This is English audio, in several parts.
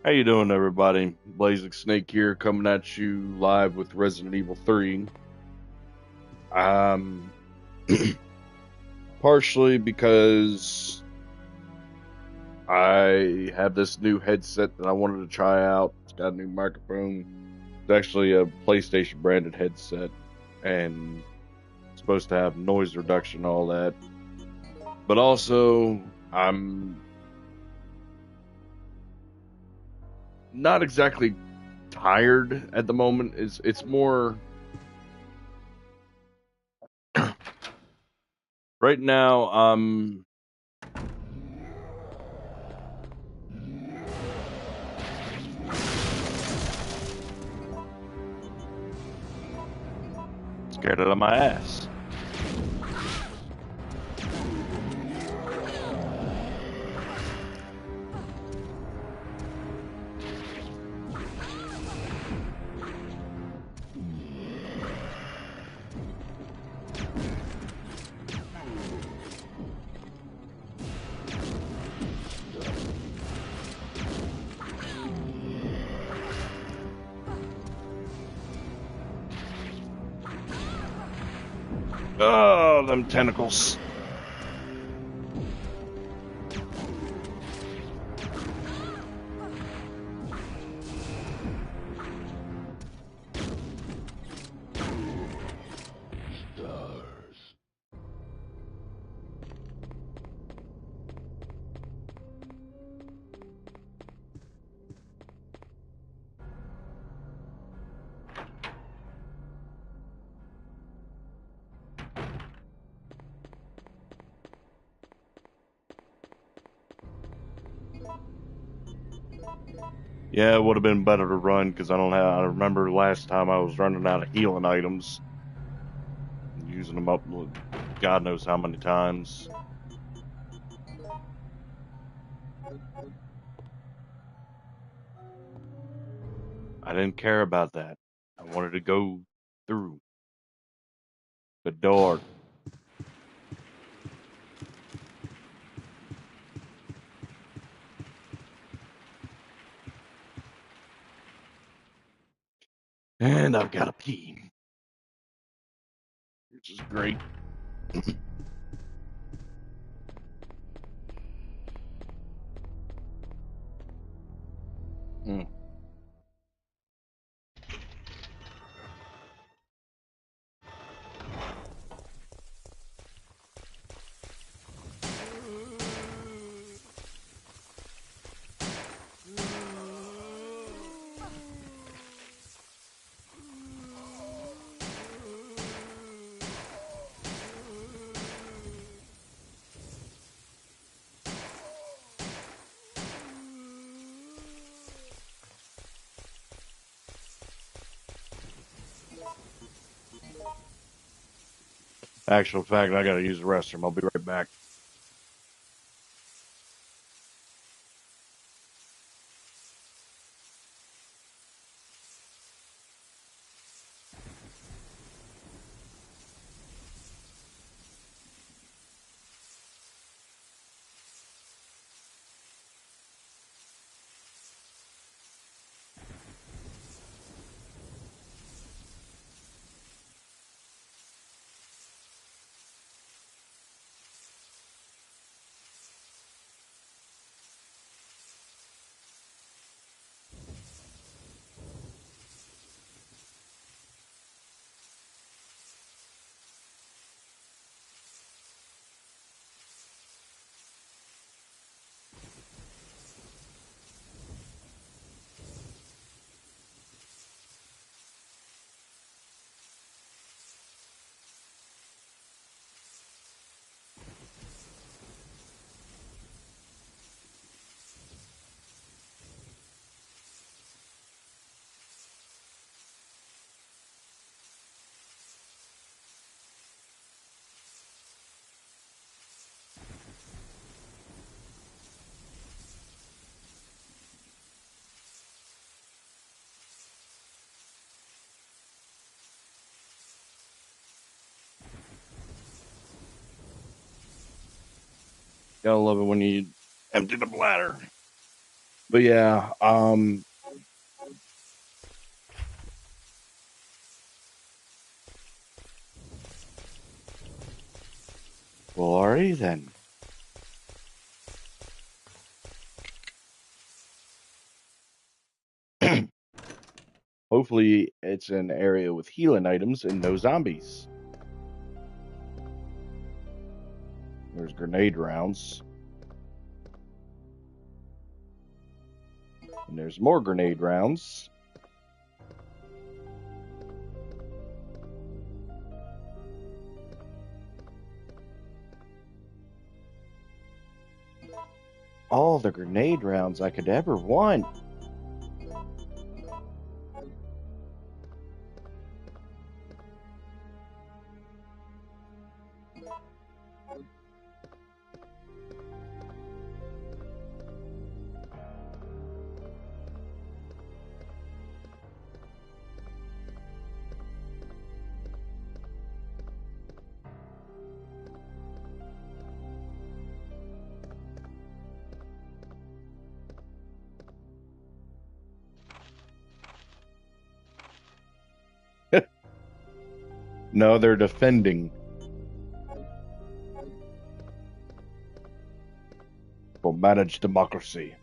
How you doing, everybody? Blazing Snake here, coming at you live with Resident Evil 3. Um, partially because I have this new headset that I wanted to try out. It's got a new microphone. It's actually a PlayStation branded headset, and it's supposed to have noise reduction and all that. But also, I'm not exactly tired at the moment. It's more right now. Scared out of my ass. Oh, them tentacles. Yeah, it would have been better to run because I don't have. I remember last time I was running out of healing items, using them up, God knows how many times. I didn't care about that. I wanted to go through the door. And I've got a pee, which is great. Mm. Actual fact, I gotta use the restroom. I'll be right back. Gotta love it when you empty the bladder. But yeah, well, alrighty then. Hopefully, it's an area with healing items and no zombies. There's grenade rounds. And there's more grenade rounds. All the grenade rounds I could ever want. No, they're defending. For managed democracy.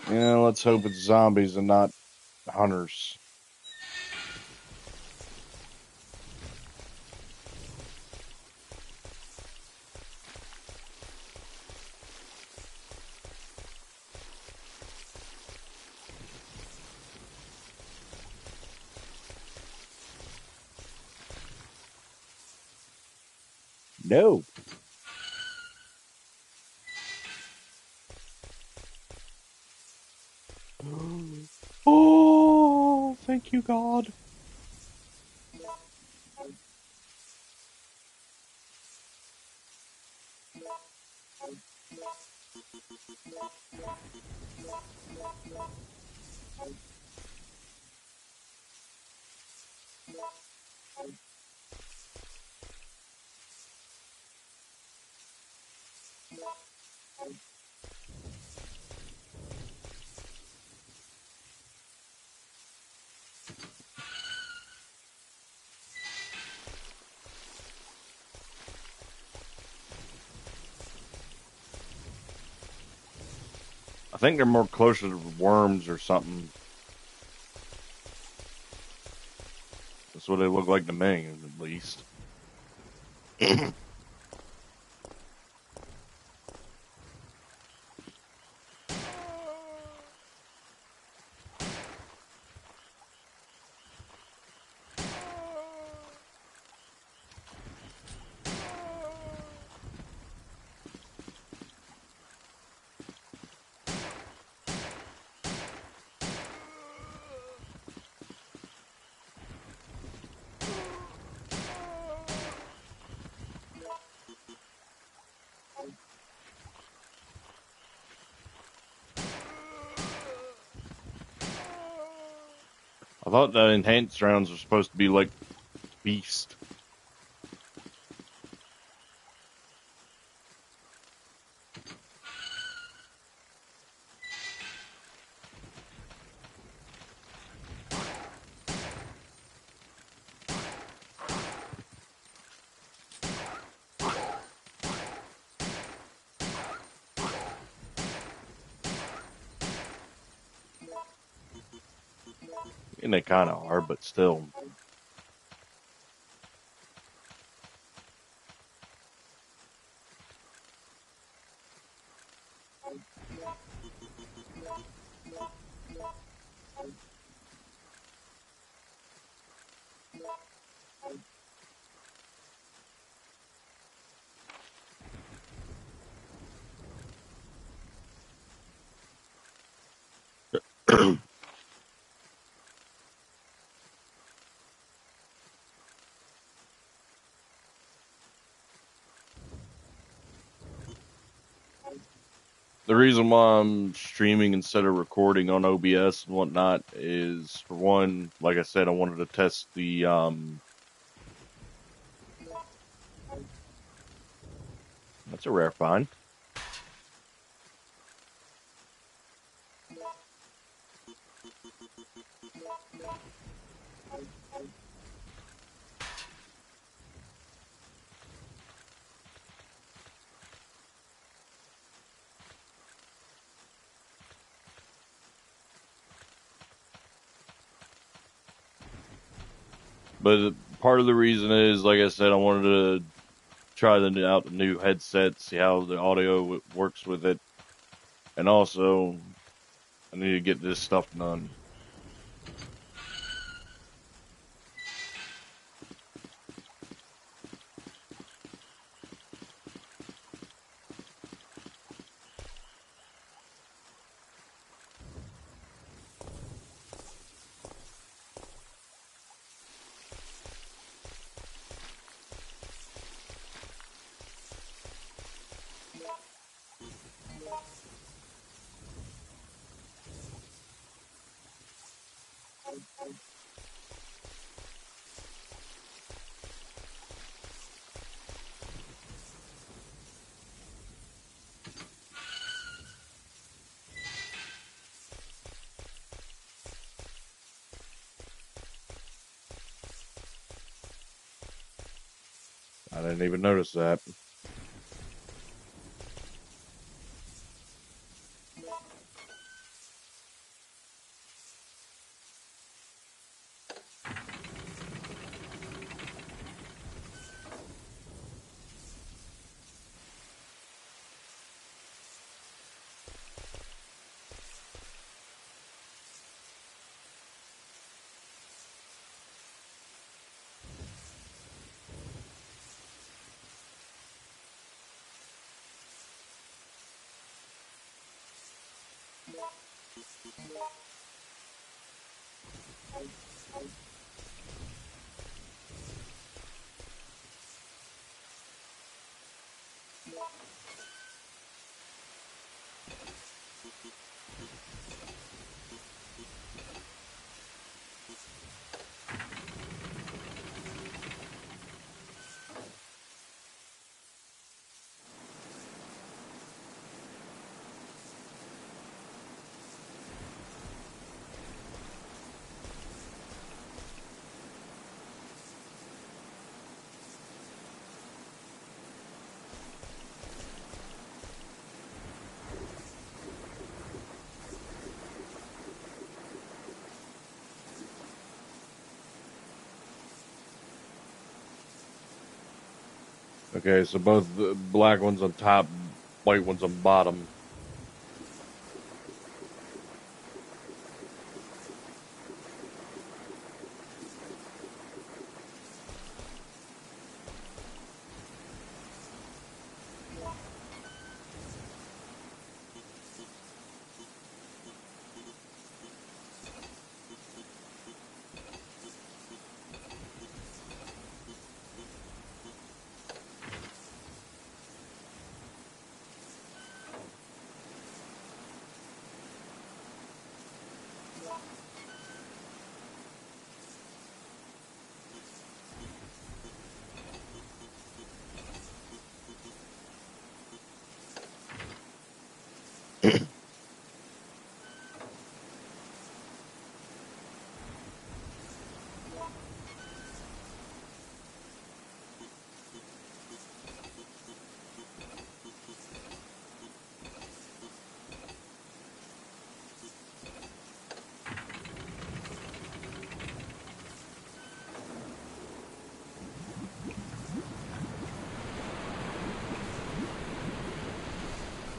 Yeah, let's hope it's zombies and not hunters. No. Oh, thank you, God. I think they're more closer to worms or something. That's what they look like to me, at least. I thought the enhanced rounds were supposed to be like beast. And they kind of are, but still. The reason why I'm streaming instead of recording on OBS and whatnot is, for one, like I said, I wanted to test the that's a rare find. But part of the reason is, like I said, I wanted to try out the new headset, see how the audio works with it, and also I need to get this stuff done. I didn't even notice that. Okay, so both the black ones on top, white ones on bottom.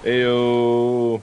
Ayo.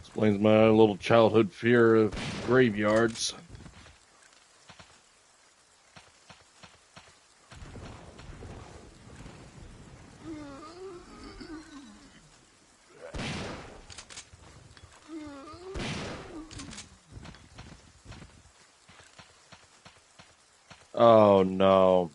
Explains my little childhood fear of graveyards. Oh no.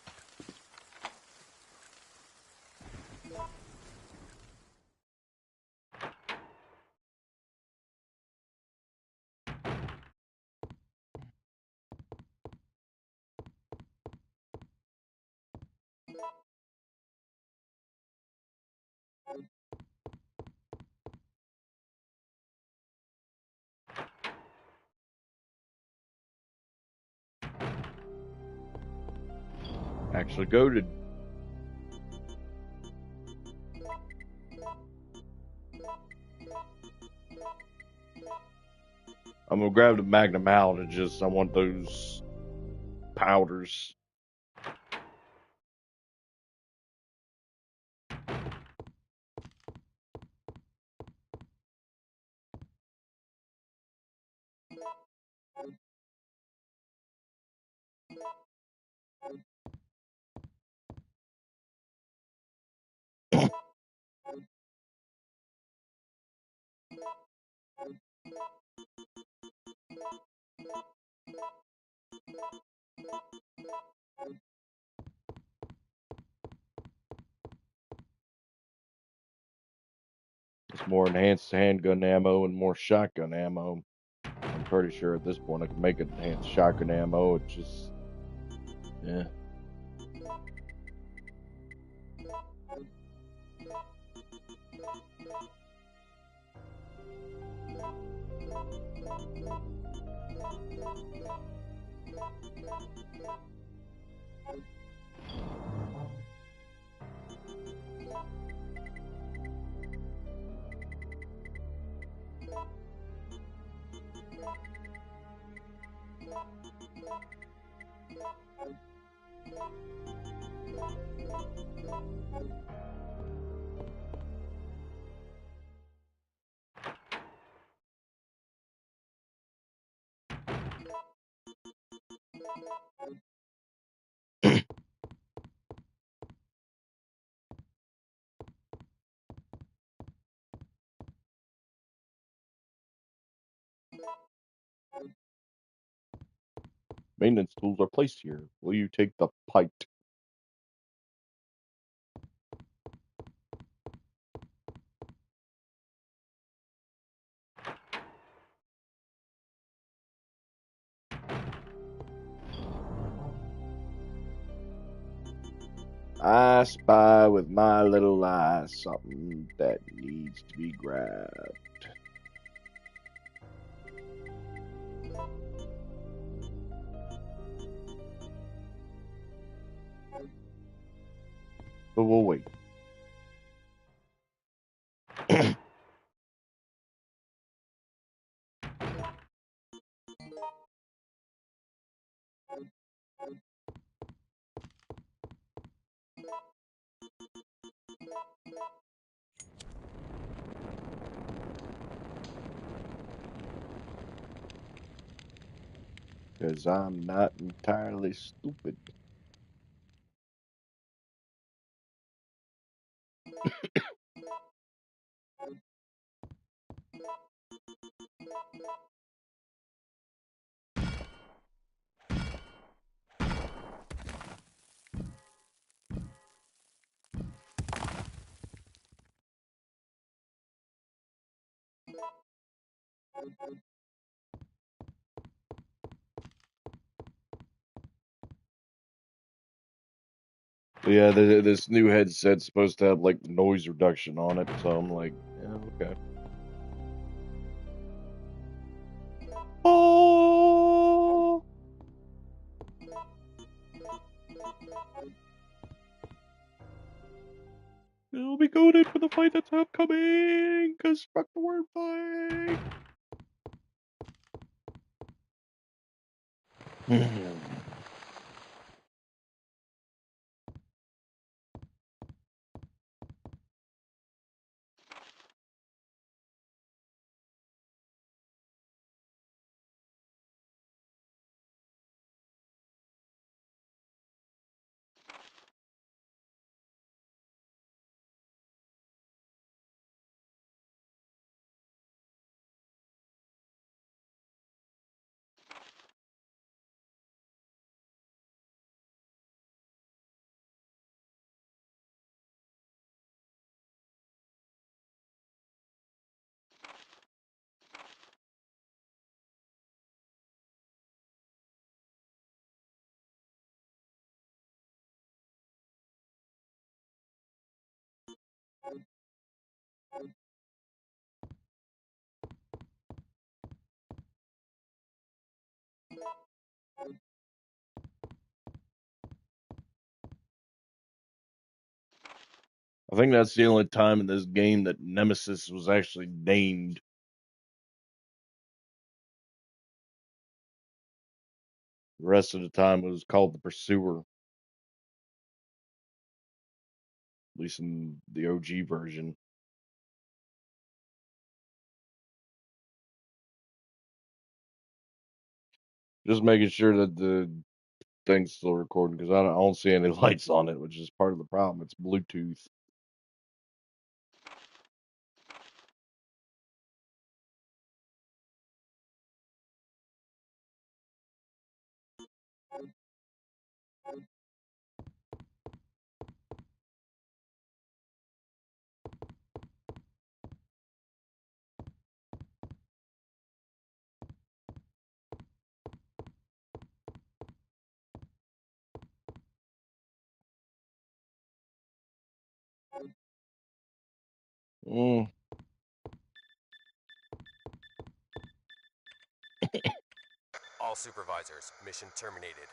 Actually goaded. I'm gonna grab the Magnum out and I want those powders. It's more enhanced handgun ammo and more shotgun ammo. I'm pretty sure at this point I can make it enhanced shotgun ammo. It's just, yeah. Maintenance tools are placed here. Will you take the pike? I spy with my little eye something that needs to be grabbed. But we'll wait. Because I'm not entirely stupid. Yeah, this new headset's supposed to have like noise reduction on it, so I'm like, yeah, okay. Oh, it'll be goaded for the fight that's upcoming. Cause fuck the word fight. I think that's the only time in this game that Nemesis was actually named. The rest of the time it was called the Pursuer, at least in the OG version. Just making sure that the thing's still recording because I don't see any lights on it, which is part of the problem. It's Bluetooth. Mm. All supervisors, mission terminated.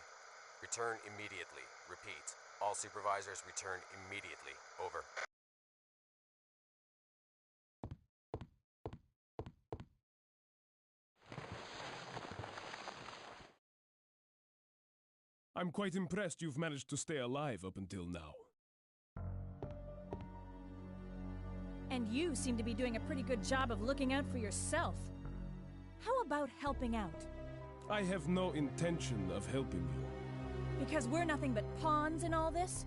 Return immediately. Repeat. All supervisors return immediately. Over. I'm quite impressed you've managed to stay alive up until now. And you seem to be doing a pretty good job of looking out for yourself. How about helping out? I have no intention of helping you. Because we're nothing but pawns in all this?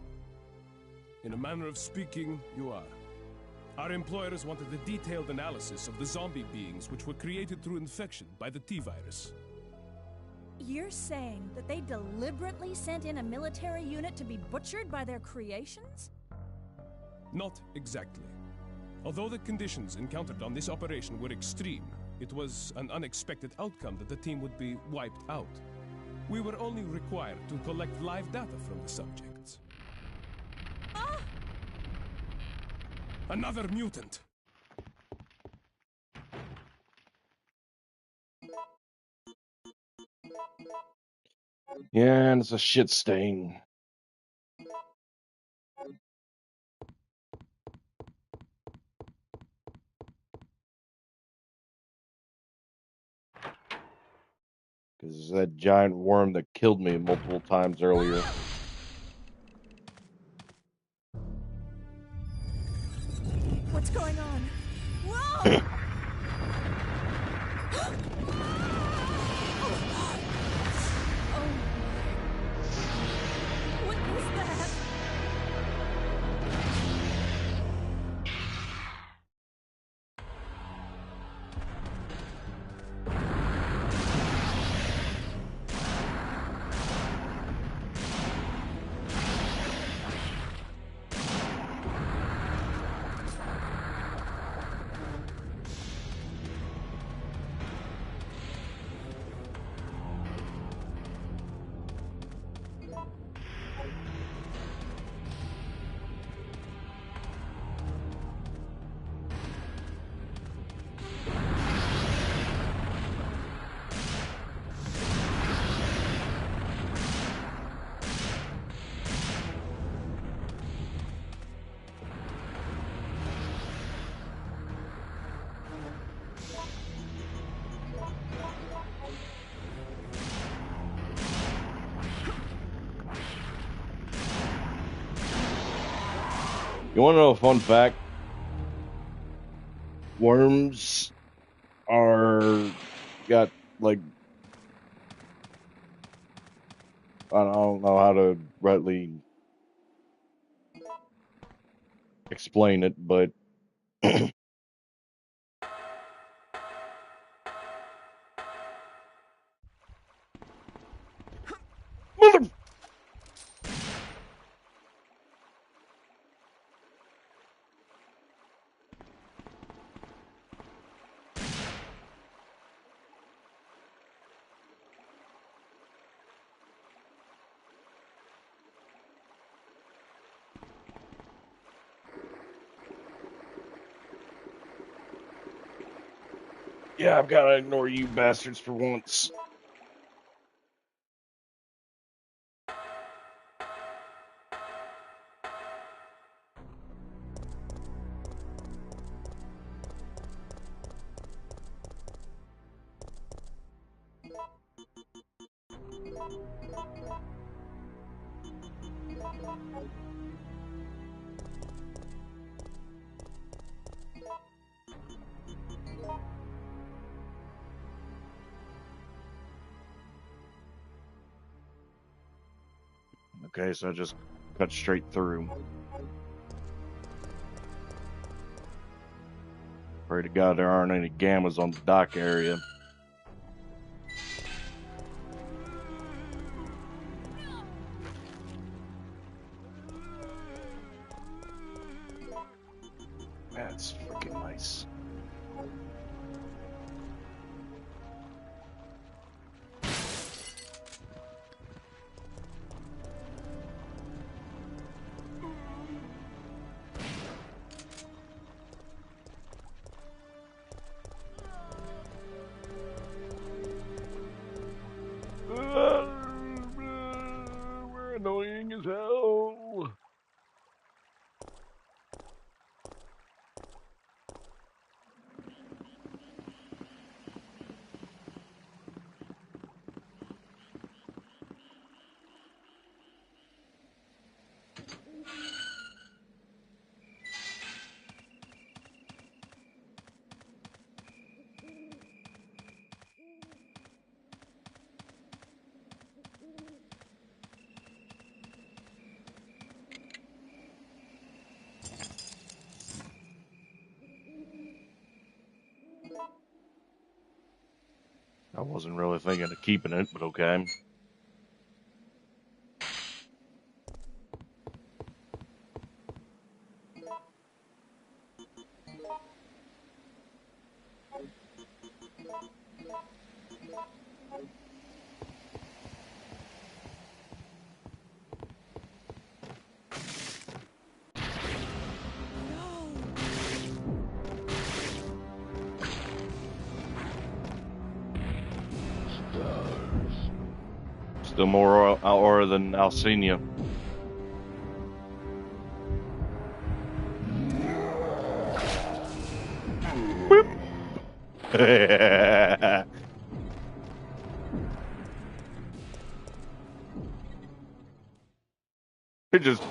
In a manner of speaking, you are. Our employers wanted a detailed analysis of the zombie beings which were created through infection by the T-virus. You're saying that they deliberately sent in a military unit to be butchered by their creations? Not exactly. Although the conditions encountered on this operation were extreme, it was an unexpected outcome that the team would be wiped out. We were only required to collect live data from the subjects. Ah! Another mutant! Yeah, and it's a shit stain. Because that giant worm that killed me multiple times earlier. What's going on? Whoa! Oh. What is that? You want to know a fun fact? Worms got like, I don't know how to rightly explain it, but mother. Yeah, I've got to ignore you bastards for once. Okay, so I just cut straight through. Pray to God there aren't any gammas on the dock area. That's freaking nice. We're annoying as hell. I wasn't really thinking of keeping it, but okay. Still more aura than Alcenia. It just.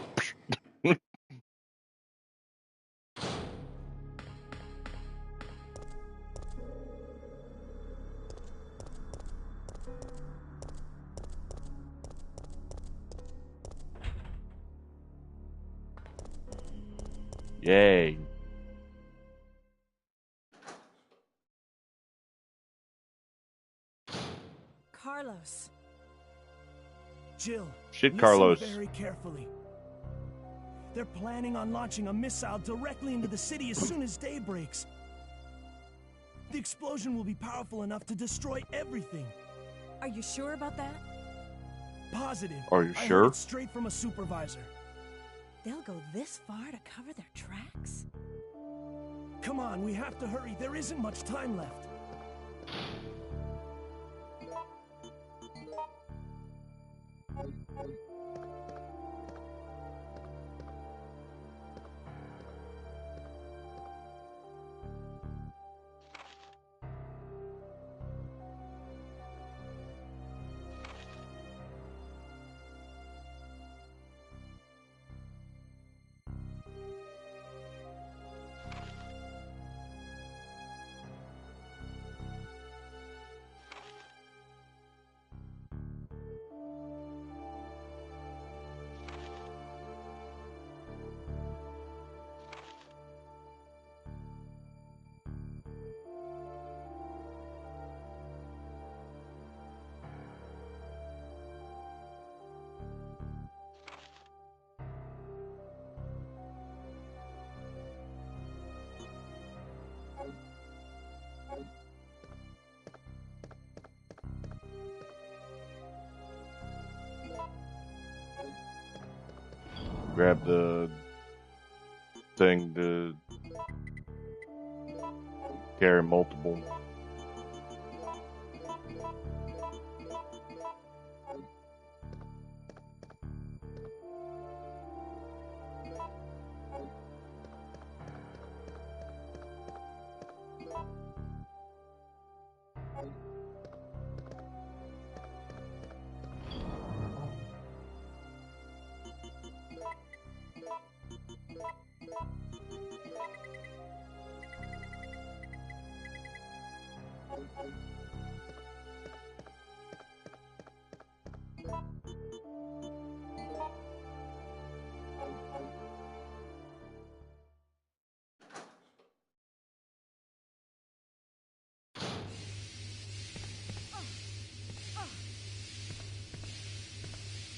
Yay. Carlos. Jill, Shit, listen Carlos. very carefully. They're planning on launching a missile directly into the city as soon as day breaks. The explosion will be powerful enough to destroy everything. Are you sure about that? Positive. Are you I sure? heard it straight from a supervisor. They'll go this far to cover their tracks? Come on, we have to hurry. There isn't much time left. grab the thing to carry multiple.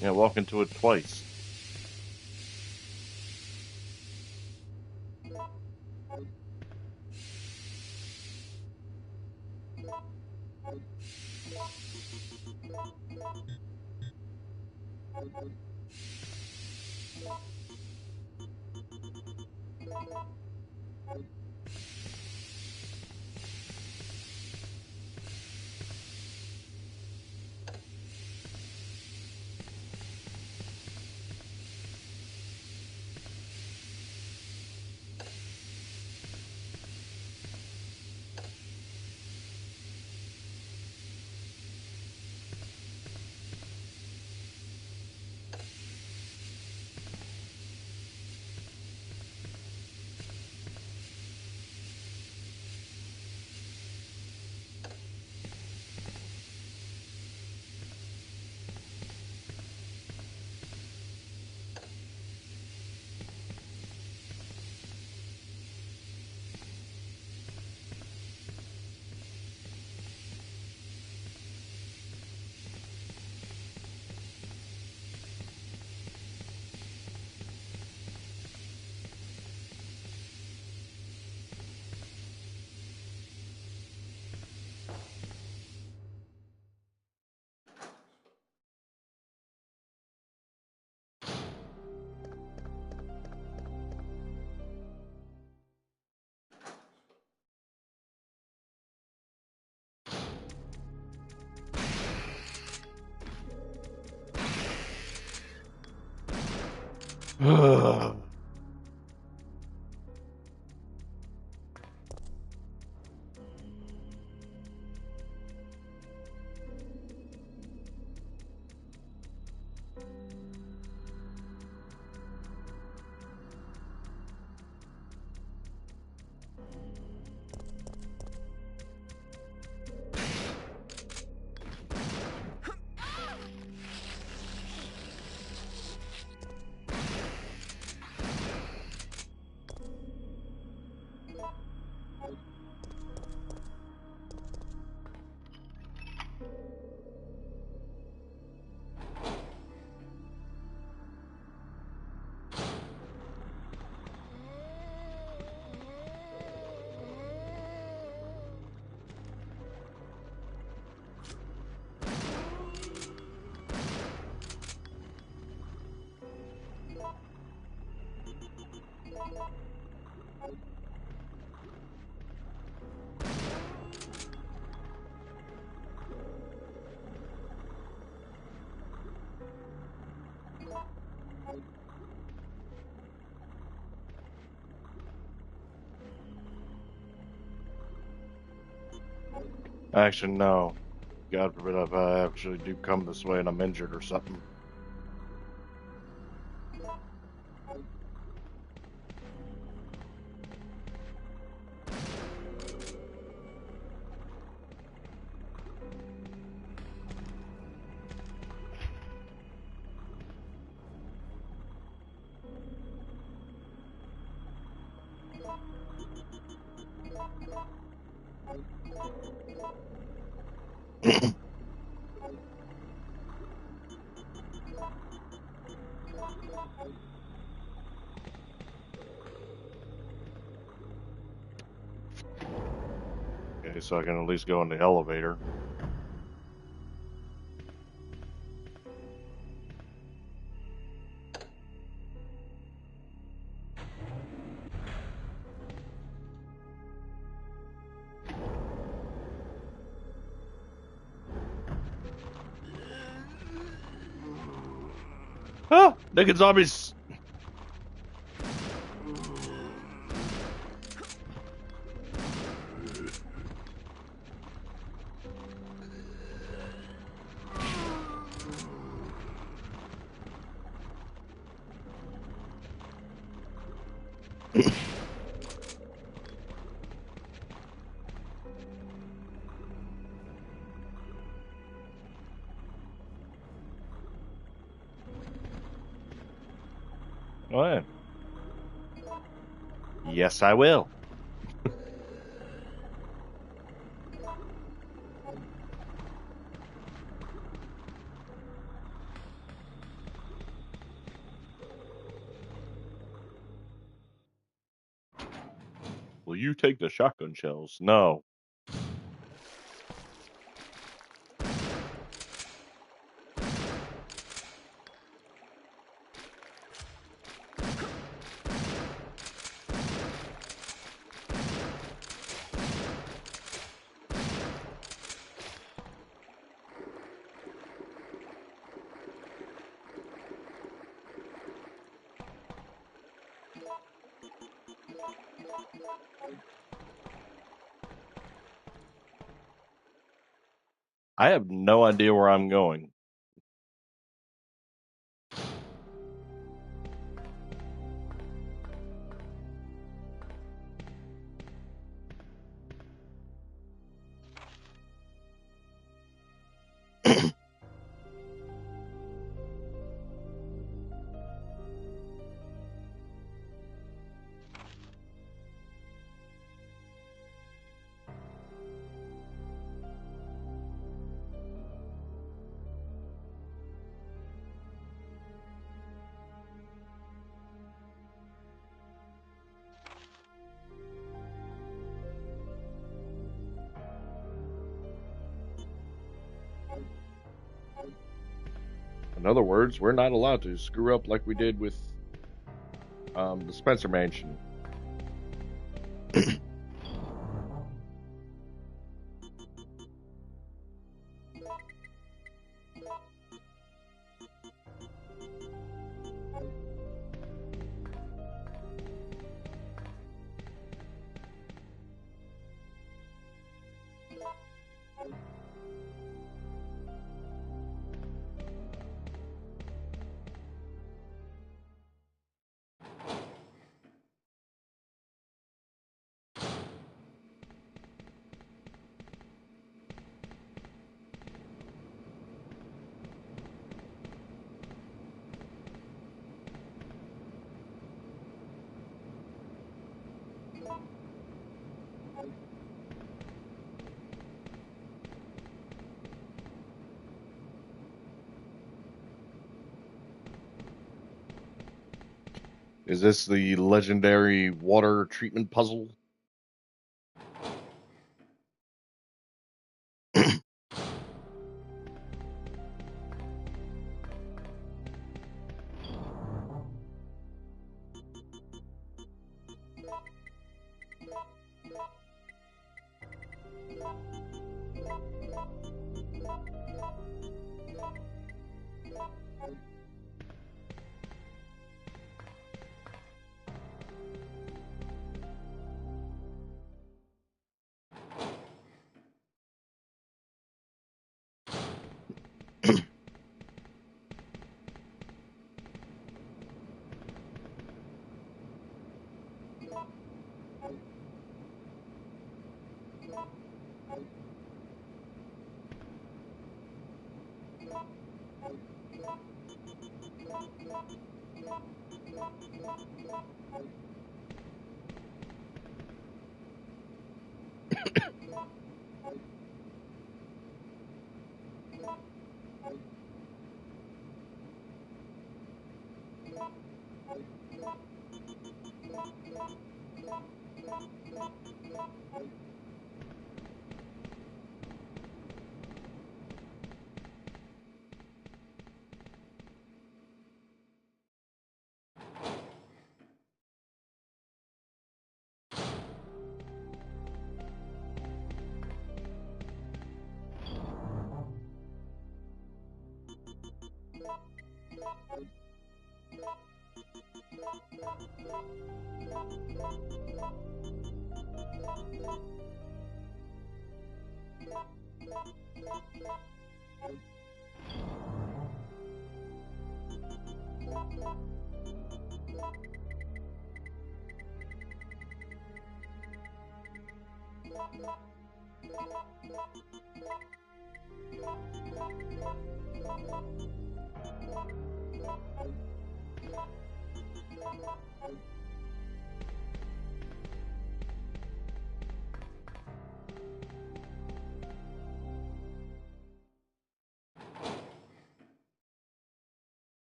Yeah, walk into it twice. Actually, no. God forbid if I actually do come this way and I'm injured or something. Okay, so I can at least go in the elevator. Ah, naked zombies. Oh, yeah. Yes, I will. Will you take the shotgun shells? No. I have no idea where I'm going. In other words, we're not allowed to screw up like we did with the Spencer Mansion. Is this the legendary water treatment puzzle?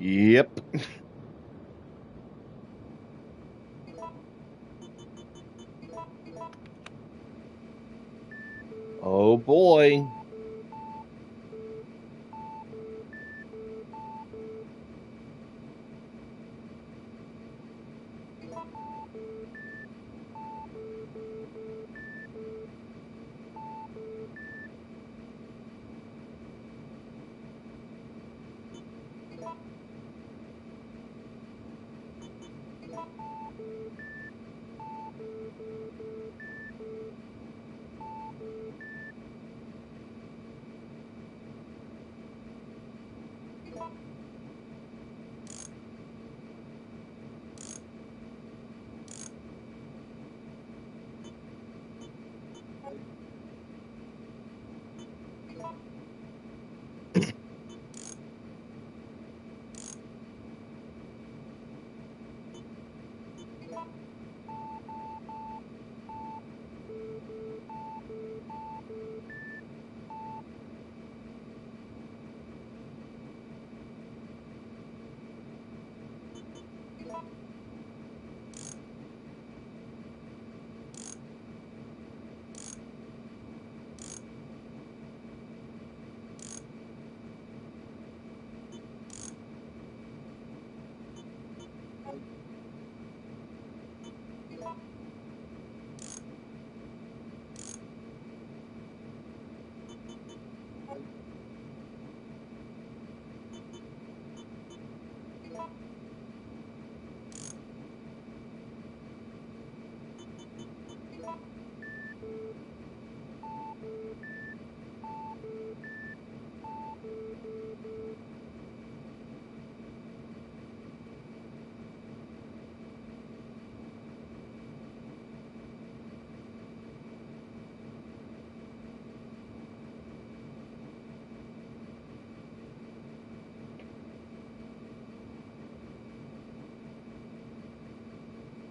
Yep. Oh boy.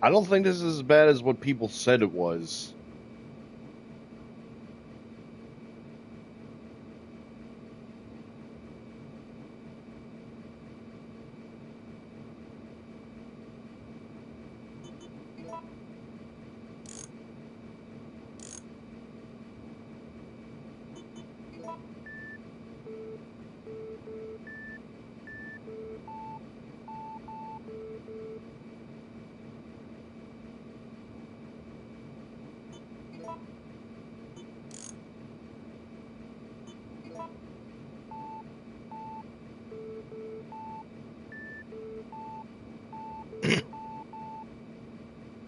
I don't think this is as bad as what people said it was.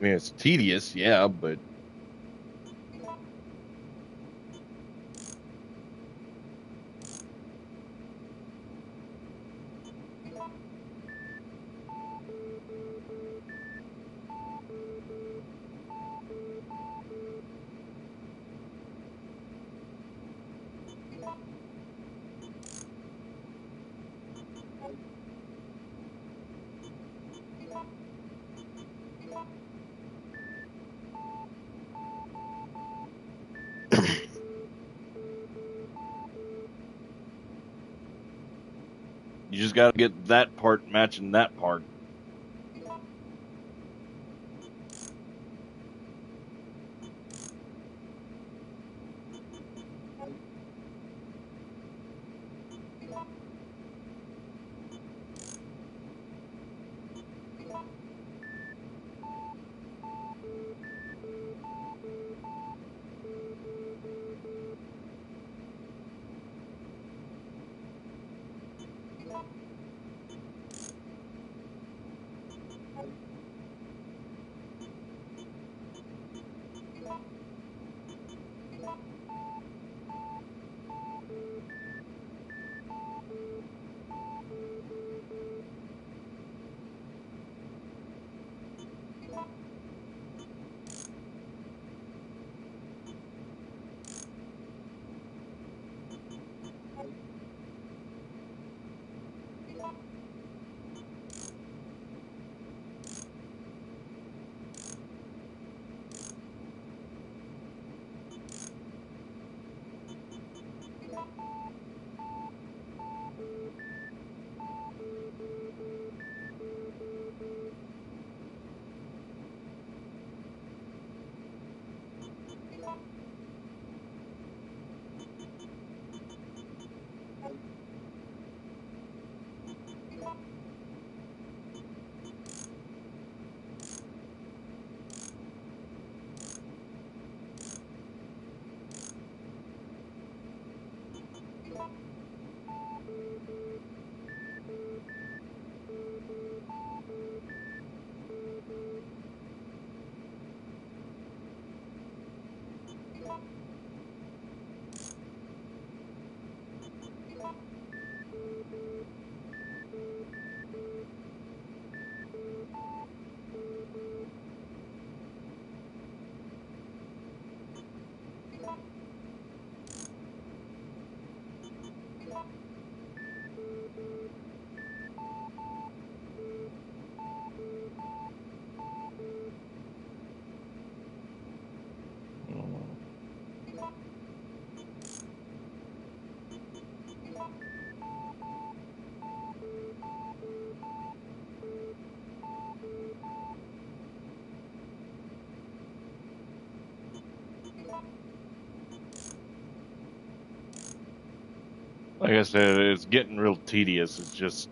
I mean, it's tedious, yeah, but you just got to get that part matching that part. Like I said, it's getting real tedious. It's just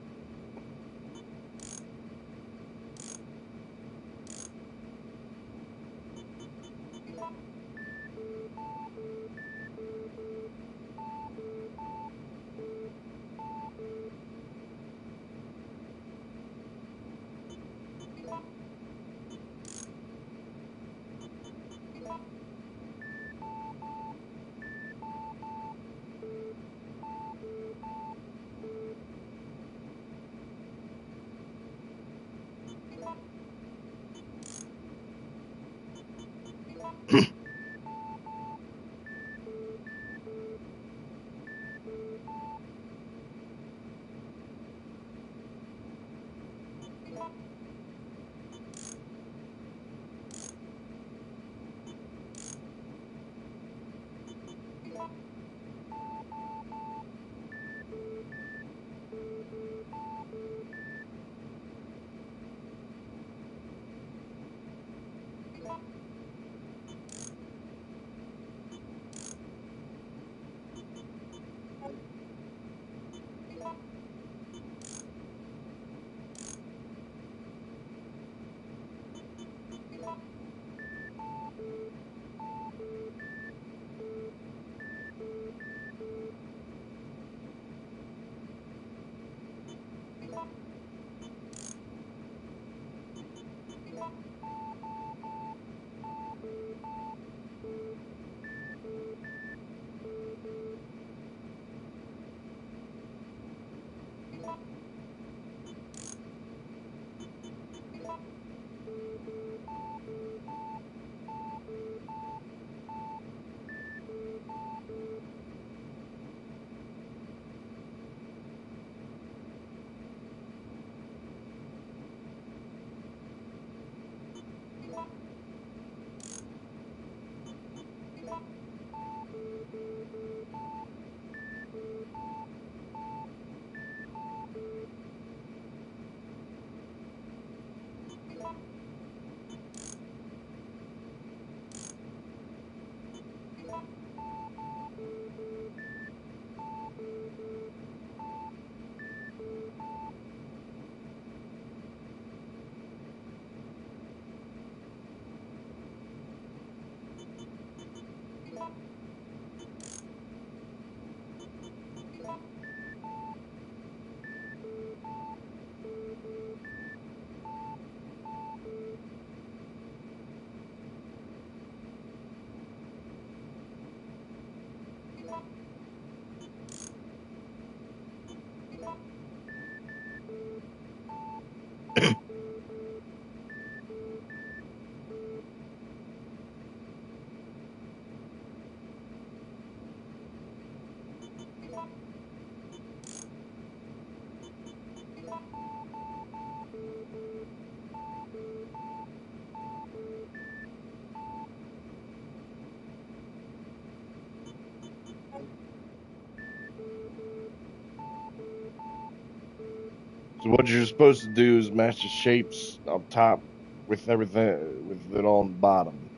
so what you're supposed to do is match the shapes up top with everything with it on the bottom.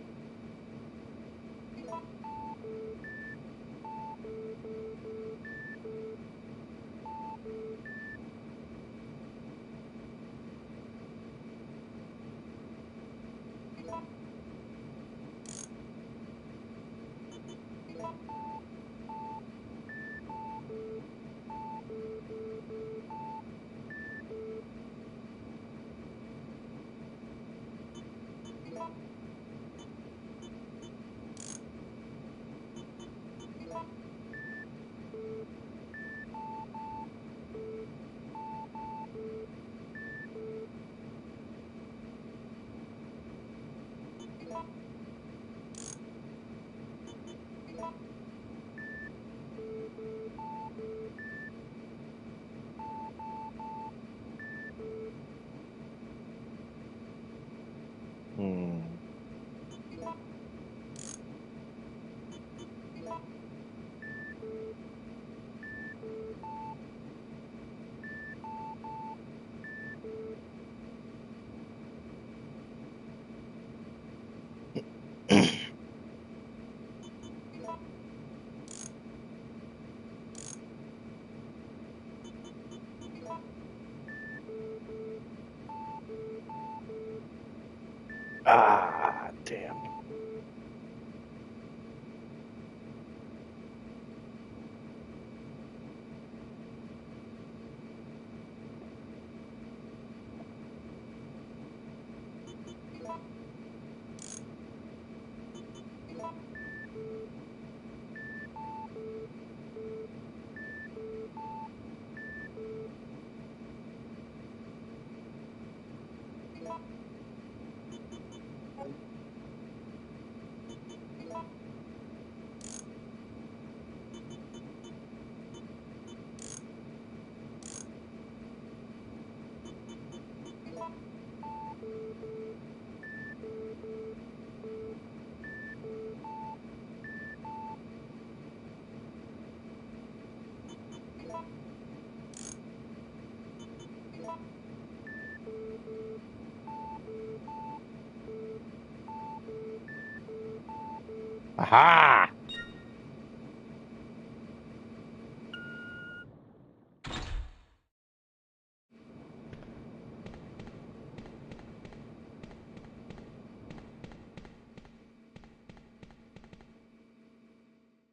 Aha!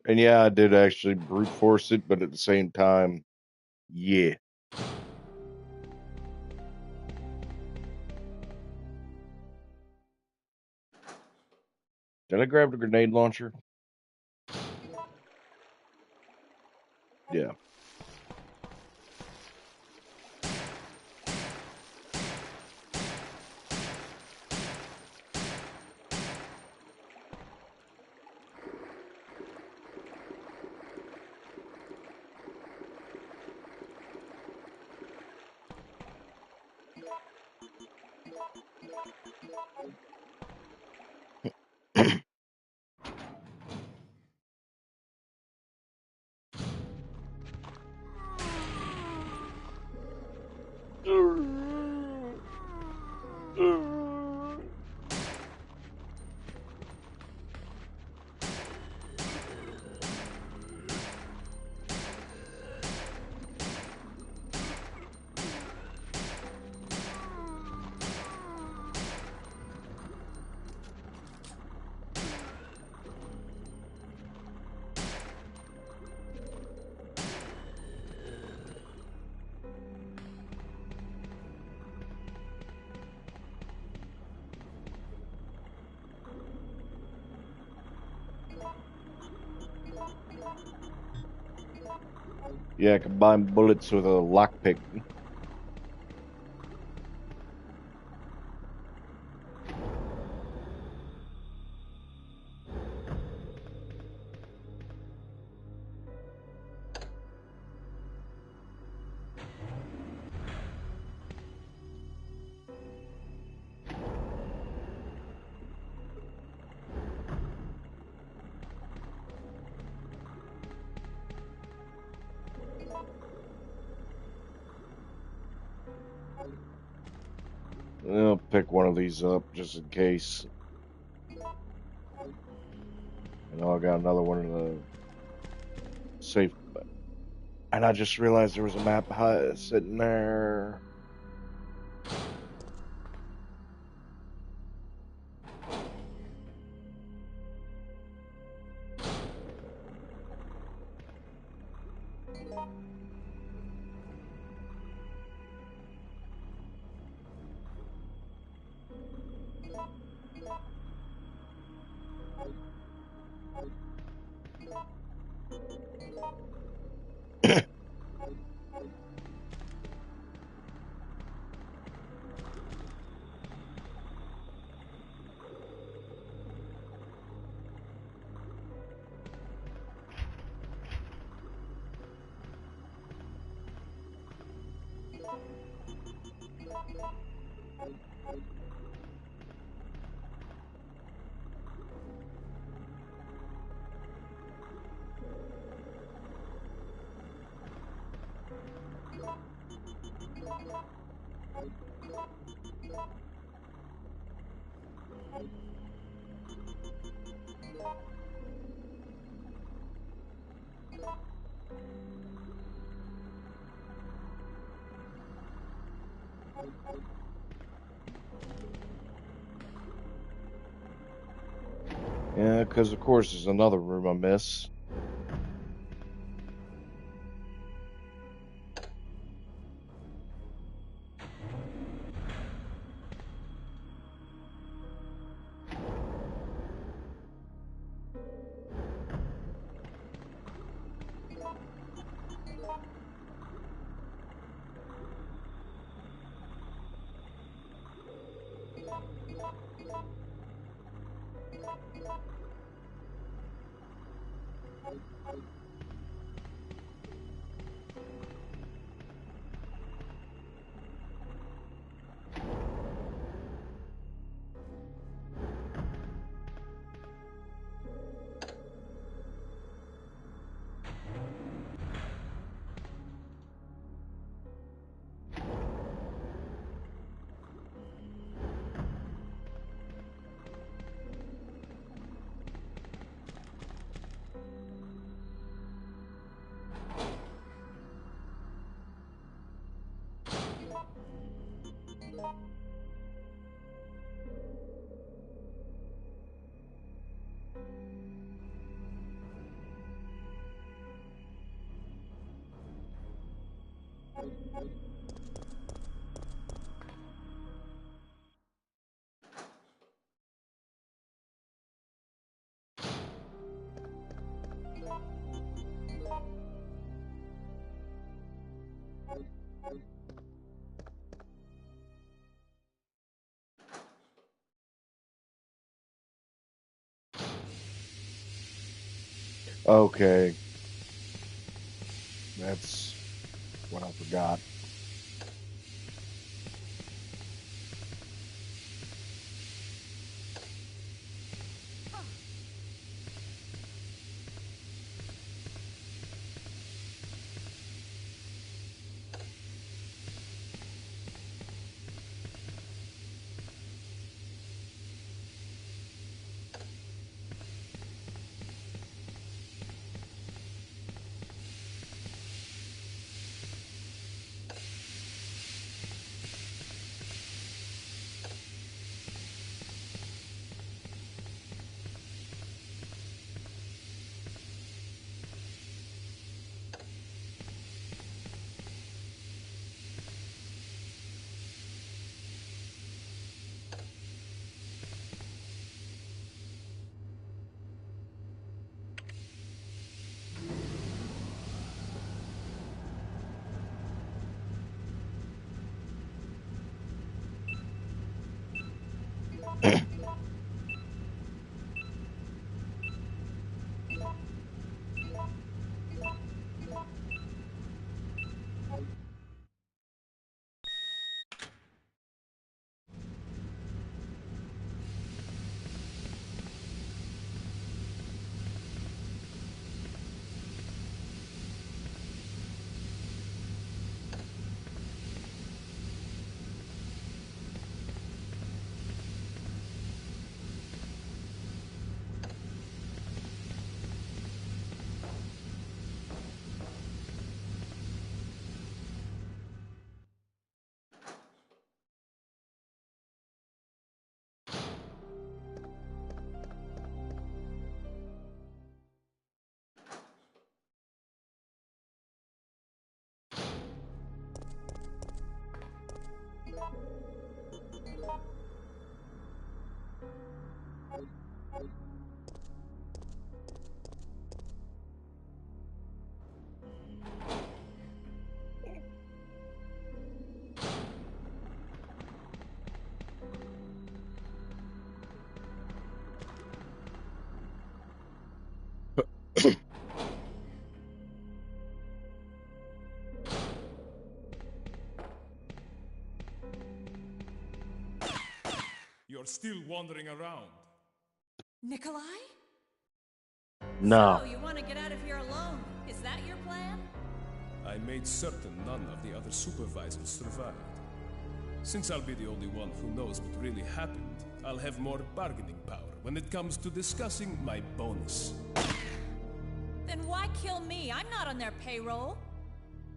And yeah, I did actually brute force it, but at the same time, yeah. Did I grab the grenade launcher? Yeah. Yeah, combine bullets with a lockpick. I'll pick one of these up just in case. I know I got another one in the safe. And I just realized there was a map sitting there. Yeah, because of course there's another room I miss. Okay. That's what I forgot. You're still wandering around. Nikolai? No. So, you want to get out of here alone? Is that your plan? I made certain none of the other supervisors survived. Since I'll be the only one who knows what really happened, I'll have more bargaining power when it comes to discussing my bonus. Then why kill me? I'm not on their payroll.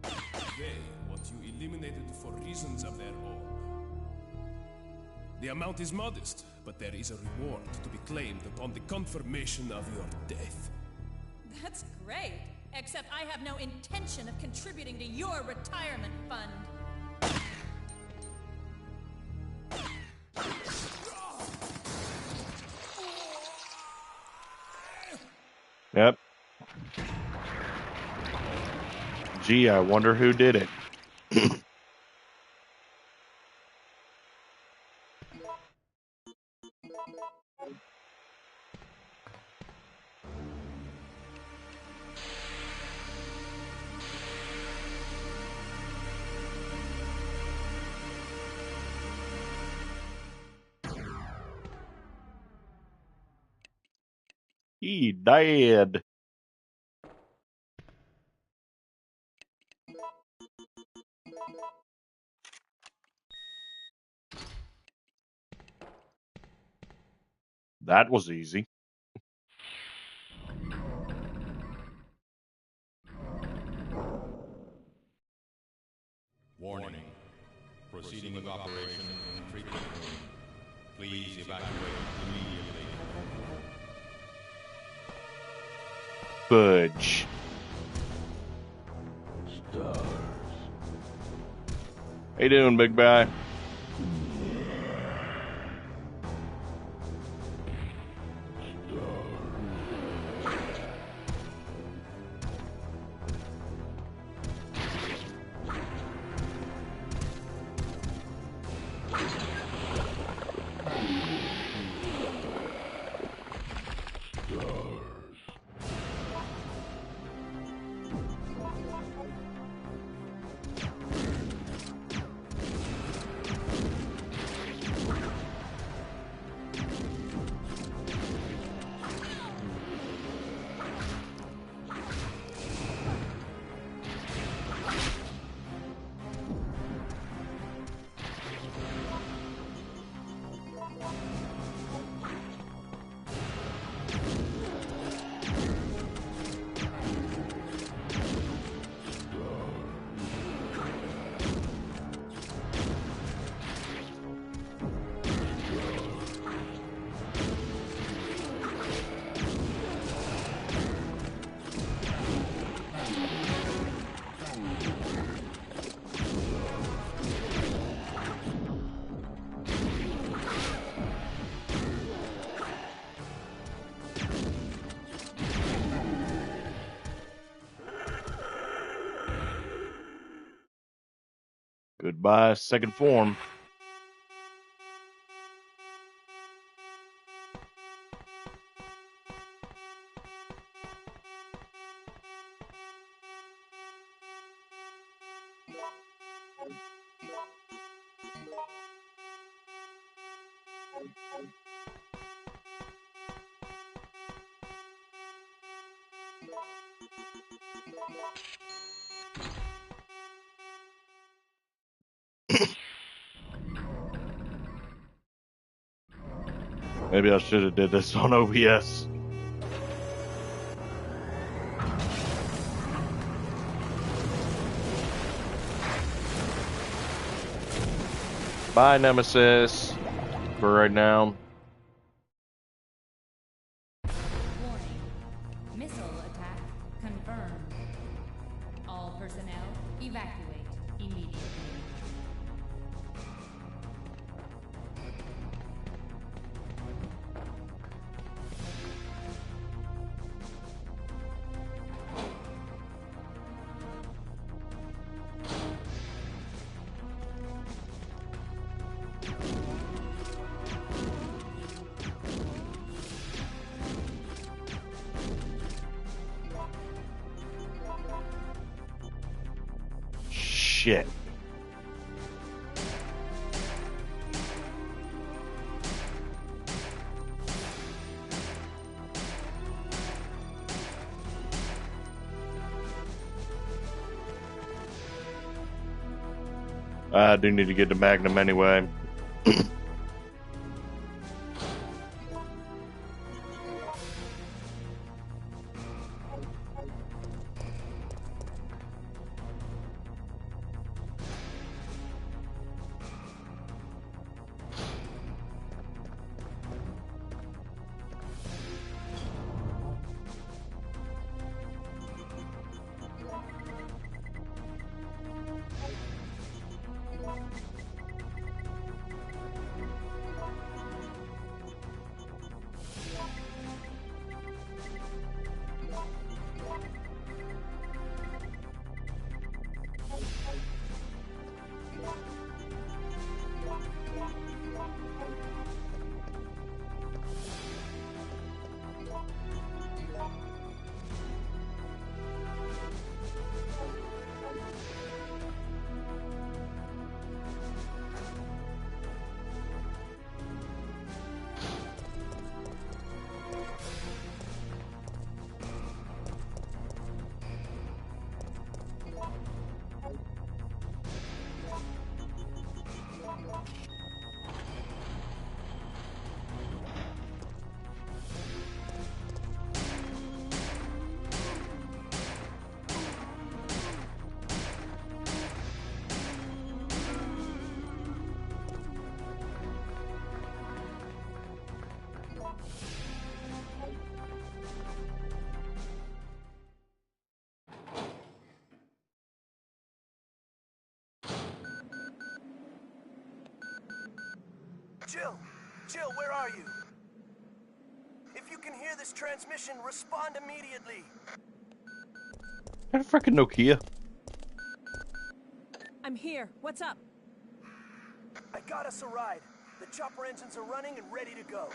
They want you eliminated for reasons of their own. The amount is modest, but there is a reward to be claimed upon the confirmation of your death. That's great. Except I have no intention of contributing to your retirement fund. Yep. Gee, I wonder who did it. He died. That was easy. Warning. Proceeding with operation in treatment room. Please evacuate immediately. Fudge. Stars. How you doing, big guy? Goodbye, second form. Maybe I should have did this on OBS. Bye, Nemesis. For right now. Warning. Missile attack confirmed. All personnel evacuate immediately. Shit. I do need to get the Magnum anyway. Jill! Jill, where are you? If you can hear this transmission, respond immediately. That frickin' Nokia. I'm here. What's up? I got us a ride. The chopper engines are running and ready to go.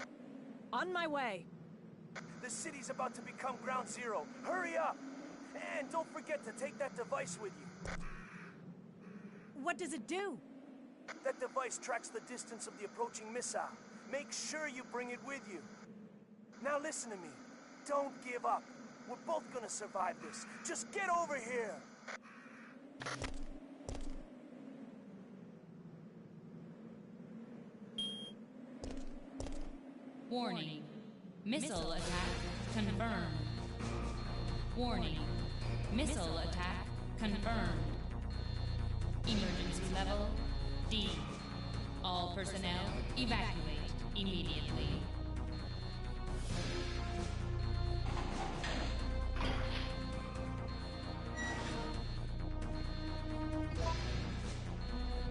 On my way. The city's about to become ground zero. Hurry up! And don't forget to take that device with you. What does it do? That device tracks the distance of the approaching missile. Make sure you bring it with you. Now listen to me. Don't give up. We're both gonna survive this. Just get over here! Warning. Missile attack confirmed. Warning. Missile attack confirmed. Emergency level D. All personnel evacuate immediately.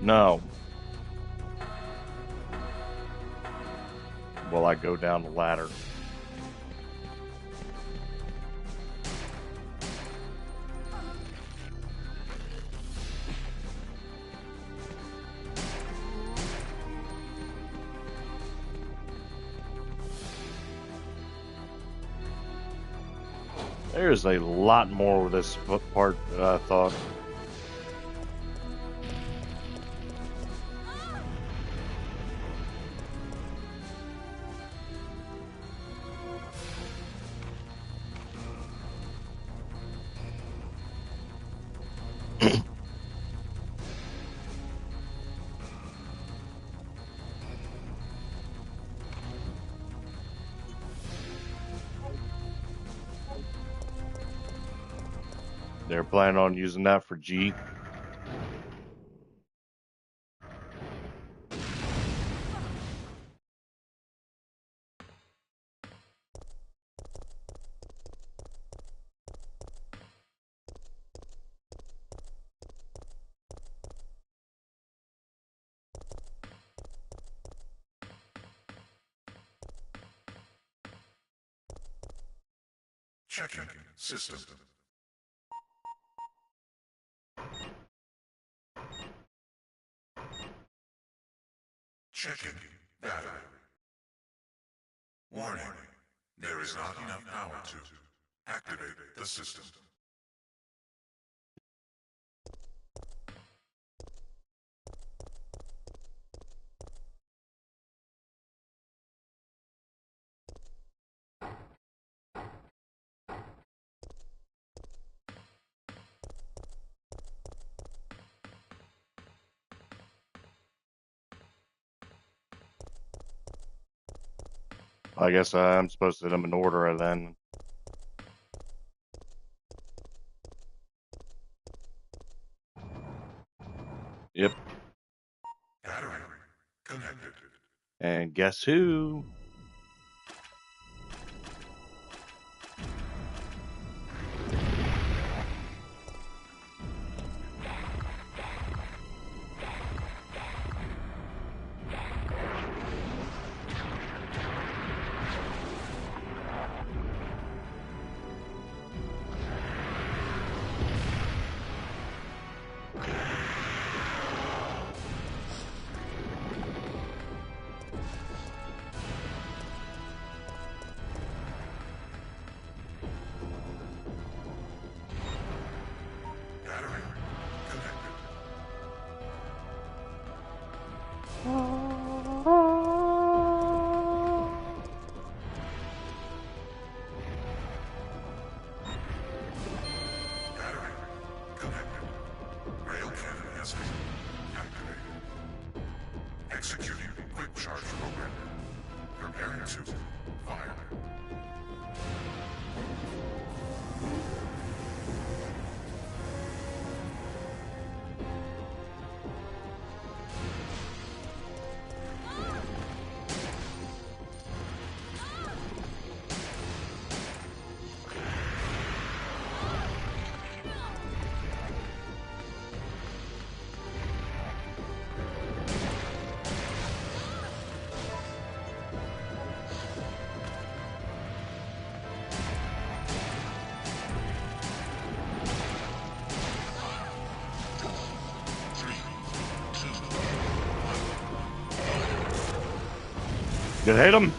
No. While I go down the ladder. There's a lot more with this part than I thought. They're planning on using that for G. Checking system. Checking battery. Warning. There is not enough power to activate the system. I guess I'm supposed to hit them in order then. Yep. Battery connected. And guess who? Battery connected. Battery connected. Rail cannon has been activated. Executing quick charge program. Preparing to fire. Did it hit him?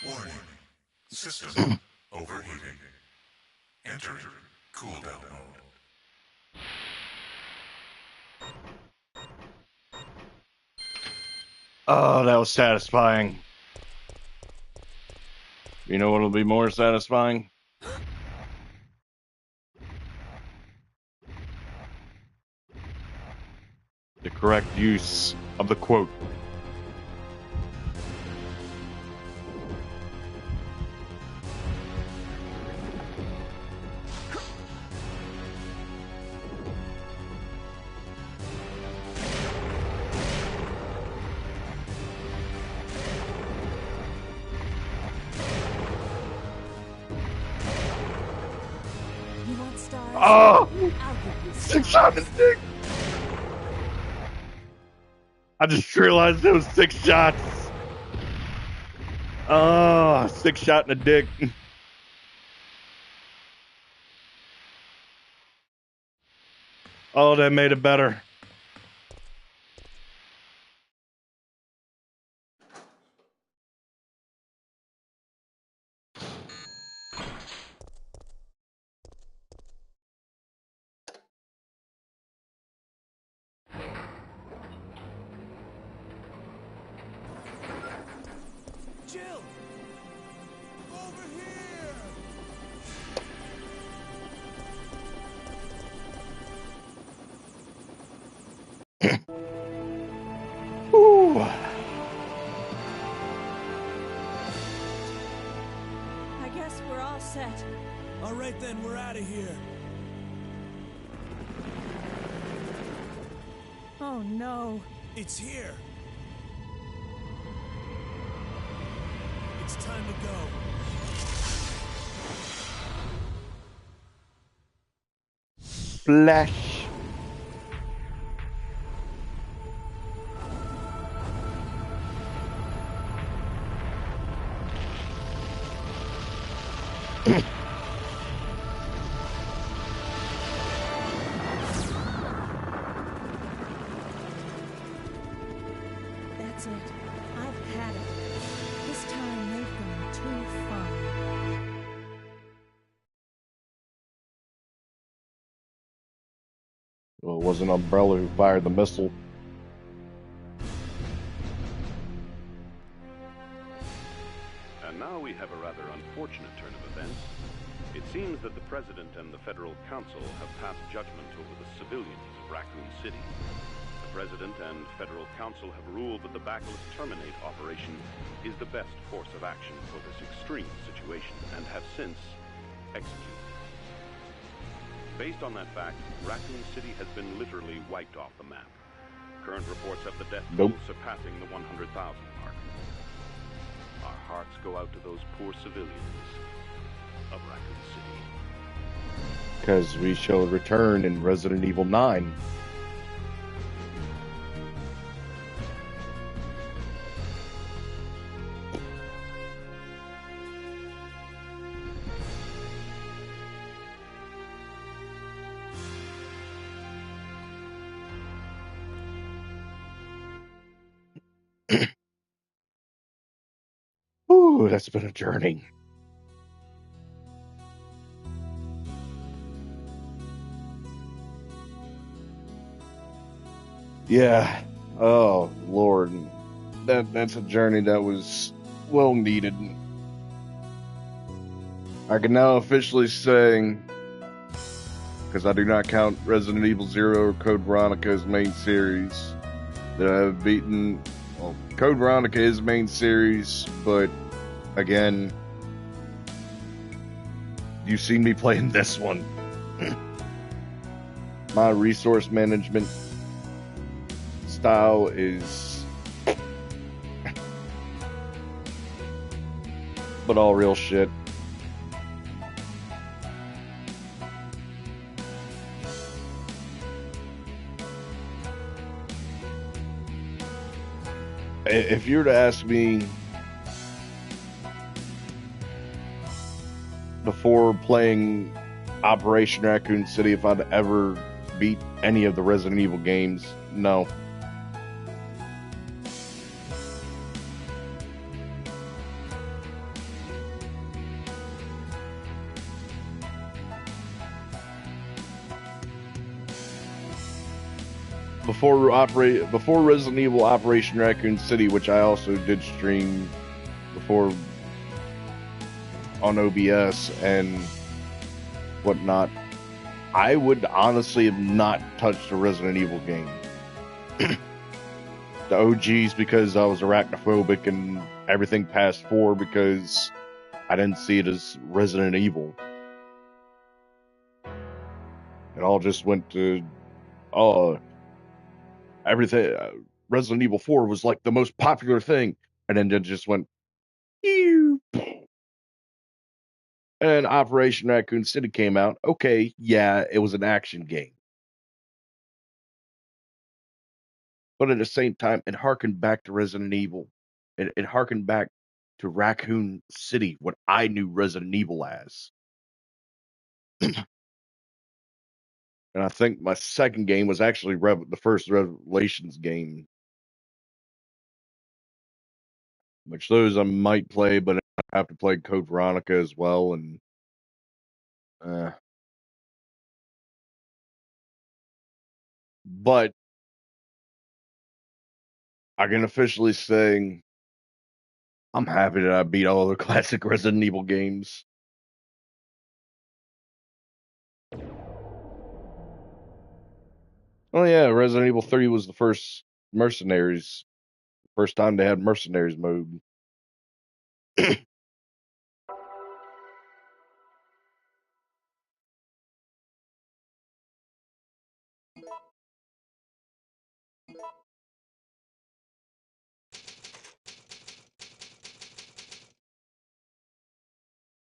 Warning. System overheating. Enter cooldown mode. Oh, that was satisfying. You know what'll be more satisfying? The correct use of the quote. You want stars? Oh! I'll give you 6 stars. shot in the dick! I just realized there was 6 shots. Oh, 6 shot in the dick. Oh, that made it better. Jill! Over here! Whew. I guess we're all set. All right then, we're out of here. Oh no. It's here. It's time to go. Flash. That's it. I've had it. This time they've gone too far. Well, it wasn't Umbrella who fired the missile. And now we have a rather unfortunate turn of events. It seems that the President and the Federal Council have passed judgment over the civilians of Raccoon City. The President and Federal Council have ruled that the Bacillus Terminate operation is the best course of action for this extreme situation, and have since executed. Based on that fact, Raccoon City has been literally wiped off the map. Current reports have the death toll surpassing the 100,000 mark. Our hearts go out to those poor civilians of Raccoon City. Because we shall return in Resident Evil 9. Ooh, that's been a journey. Yeah. Oh Lord, that's a journey that was well needed. I can now officially say, because I do not count Resident Evil Zero or Code Veronica as main series, that I've beaten. Well, Code Veronica is main series, but again, you've seen me playing this one. My resource management style is, but all real shit. If you were to ask me before playing Operation Raccoon City if I'd ever beat any of the Resident Evil games, no. Before Resident Evil Operation Raccoon City, which I also did stream before on OBS and whatnot, I would honestly have not touched a Resident Evil game. The OGs because I was arachnophobic, and everything past 4 because I didn't see it as Resident Evil. It all just went to, everything. Resident Evil 4 was like the most popular thing, and then it just went, ew. And Operation Raccoon City came out. Okay, yeah, it was an action game. But at the same time, it harkened back to Resident Evil. It harkened back to Raccoon City, what I knew Resident Evil as. And I think my second game was actually the first Revelations game. Which those I might play, but I have to play Code Veronica as well. And but I can officially say I'm happy that I beat all the classic Resident Evil games. Oh yeah, Resident Evil 3 was the first Mercenaries. First time they had Mercenaries mode.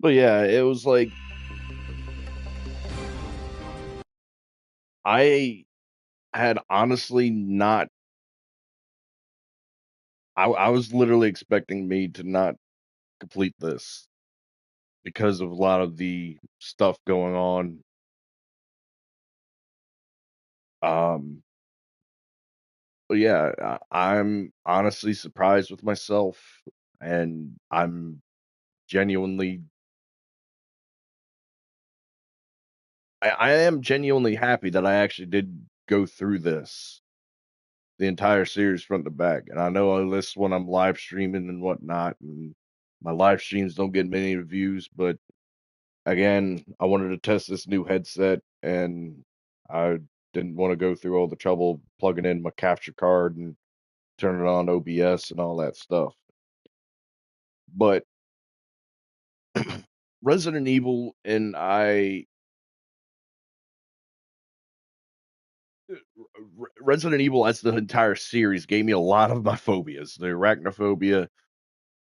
But yeah, it was like I had honestly not. I was literally expecting me to not complete this because of a lot of the stuff going on. But yeah, I'm honestly surprised with myself, and I'm genuinely, I am genuinely happy that I actually did go through this, the entire series front to back. And I know this when I'm live streaming and whatnot, and my live streams don't get many views, but again, I wanted to test this new headset, and I didn't want to go through all the trouble plugging in my capture card and turning on OBS and all that stuff. But Resident Evil and Resident Evil as the entire series gave me a lot of my phobias. The arachnophobia.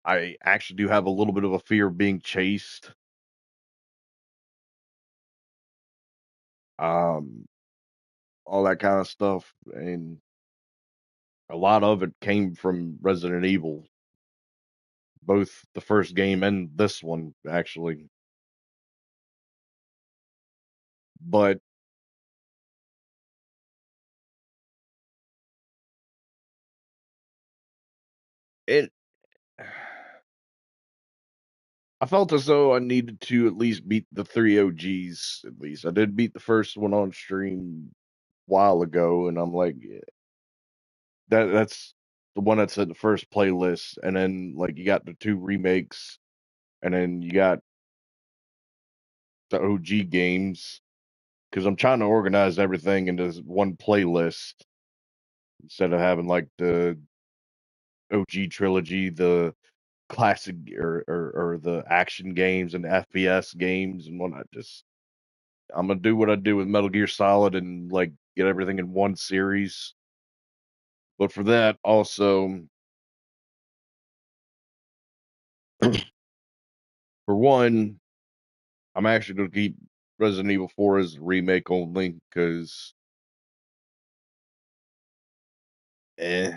I actually do have a little bit of a fear of being chased. All that kind of stuff, and a lot of it came from Resident Evil, both the first game and this one actually. But it I felt as though I needed to at least beat the 3 OGs. At least I did beat the first one on stream a while ago, and I'm like, that's the one that's at the first playlist, and then like you got the 2 remakes, and then you got the OG games. Because I'm trying to organize everything into one playlist instead of having like the OG trilogy, the classic or the action games and FPS games and whatnot. Just I'm gonna do what I do with Metal Gear Solid and like get everything in one series. But for that, also, for one, I'm actually gonna keep Resident Evil 4 as a remake only because, eh.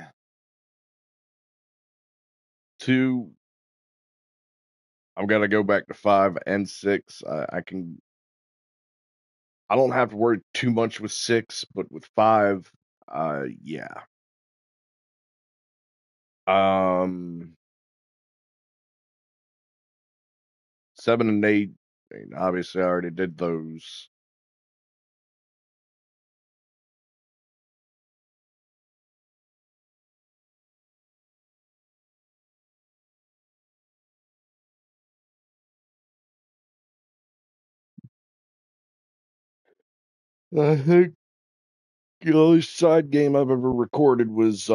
Two, I'm gonna go back to 5 and 6. I don't have to worry too much with 6, but with 5, yeah. Um, 7 and 8, I mean, obviously I already did those. I think the only side game I've ever recorded was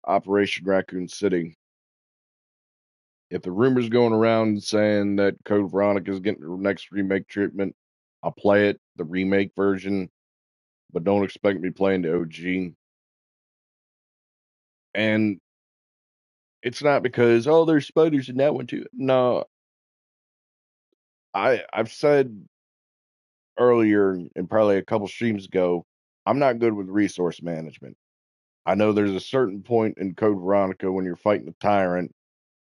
Operation Raccoon City. If the rumors going around saying that Code Veronica is getting the next remake treatment, I'll play it, the remake version, but don't expect me playing the OG. And it's not because, oh, there's spiders in that one too. No, I've said earlier and probably a couple streams ago, I'm not good with resource management. I know there's a certain point in Code Veronica when you're fighting a tyrant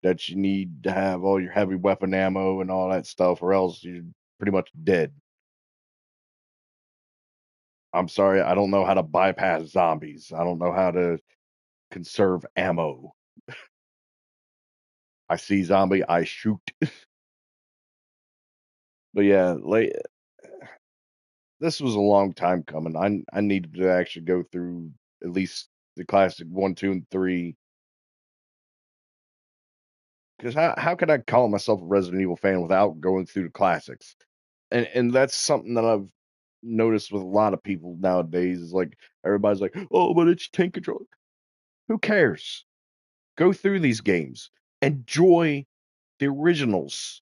that you need to have all your heavy weapon ammo and all that stuff, or else you're pretty much dead. I'm sorry, I don't know how to bypass zombies. I don't know how to conserve ammo. I see zombie, I shoot. But yeah, this was a long time coming. I needed to actually go through at least the classic 1, 2, and 3. Because how could I call myself a Resident Evil fan without going through the classics? And that's something that I've noticed with a lot of people nowadays. Is like everybody's like, oh, but it's tank control. Who cares? Go through these games. Enjoy the originals.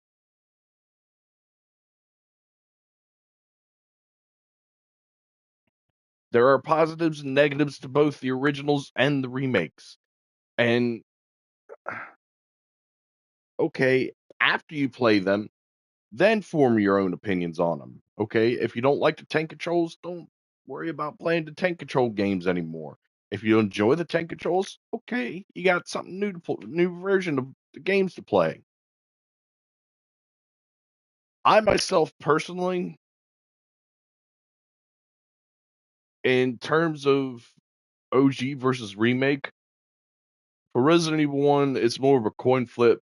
There are positives and negatives to both the originals and the remakes. And okay, after you play them, then form your own opinions on them. Okay, if you don't like the tank controls, don't worry about playing the tank control games anymore. If you enjoy the tank controls, okay, you got something new to play, new version of the games to play. I myself personally, in terms of OG versus remake, for Resident Evil 1, it's more of a coin flip.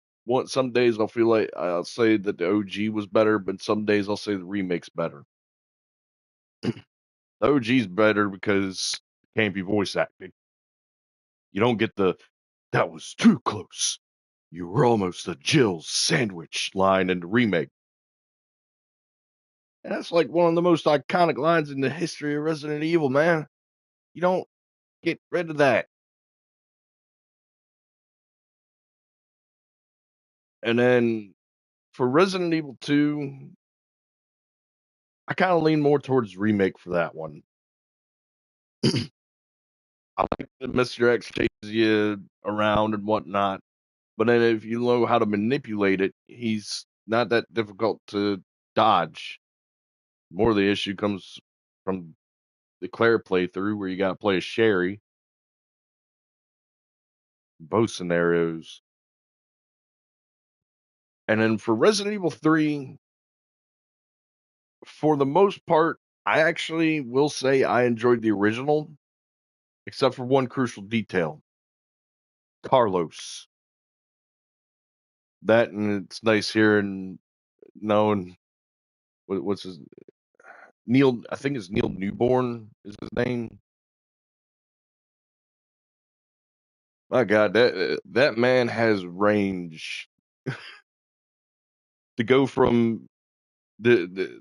Some days I'll feel like I'll say that the OG was better, but some days I'll say the remake's better. The OG's better because it can't be voice acting. You don't get that was too close. You were almost a Jill's sandwich line in the remake. And that's like one of the most iconic lines in the history of Resident Evil, man. You don't get rid of that. And then for Resident Evil 2, I kind of lean more towards remake for that one. I like that Mr. X chases you around and whatnot, but then if you know how to manipulate it, he's not that difficult to dodge. More of the issue comes from the Claire playthrough where you got to play as Sherry. Both scenarios. And then for Resident Evil 3, for the most part, I actually will say I enjoyed the original, except for one crucial detail. Carlos. That, and it's nice hearing, knowing, what's his, Neil, I think it's Neil Newborn is his name. My God, that man has range to go from the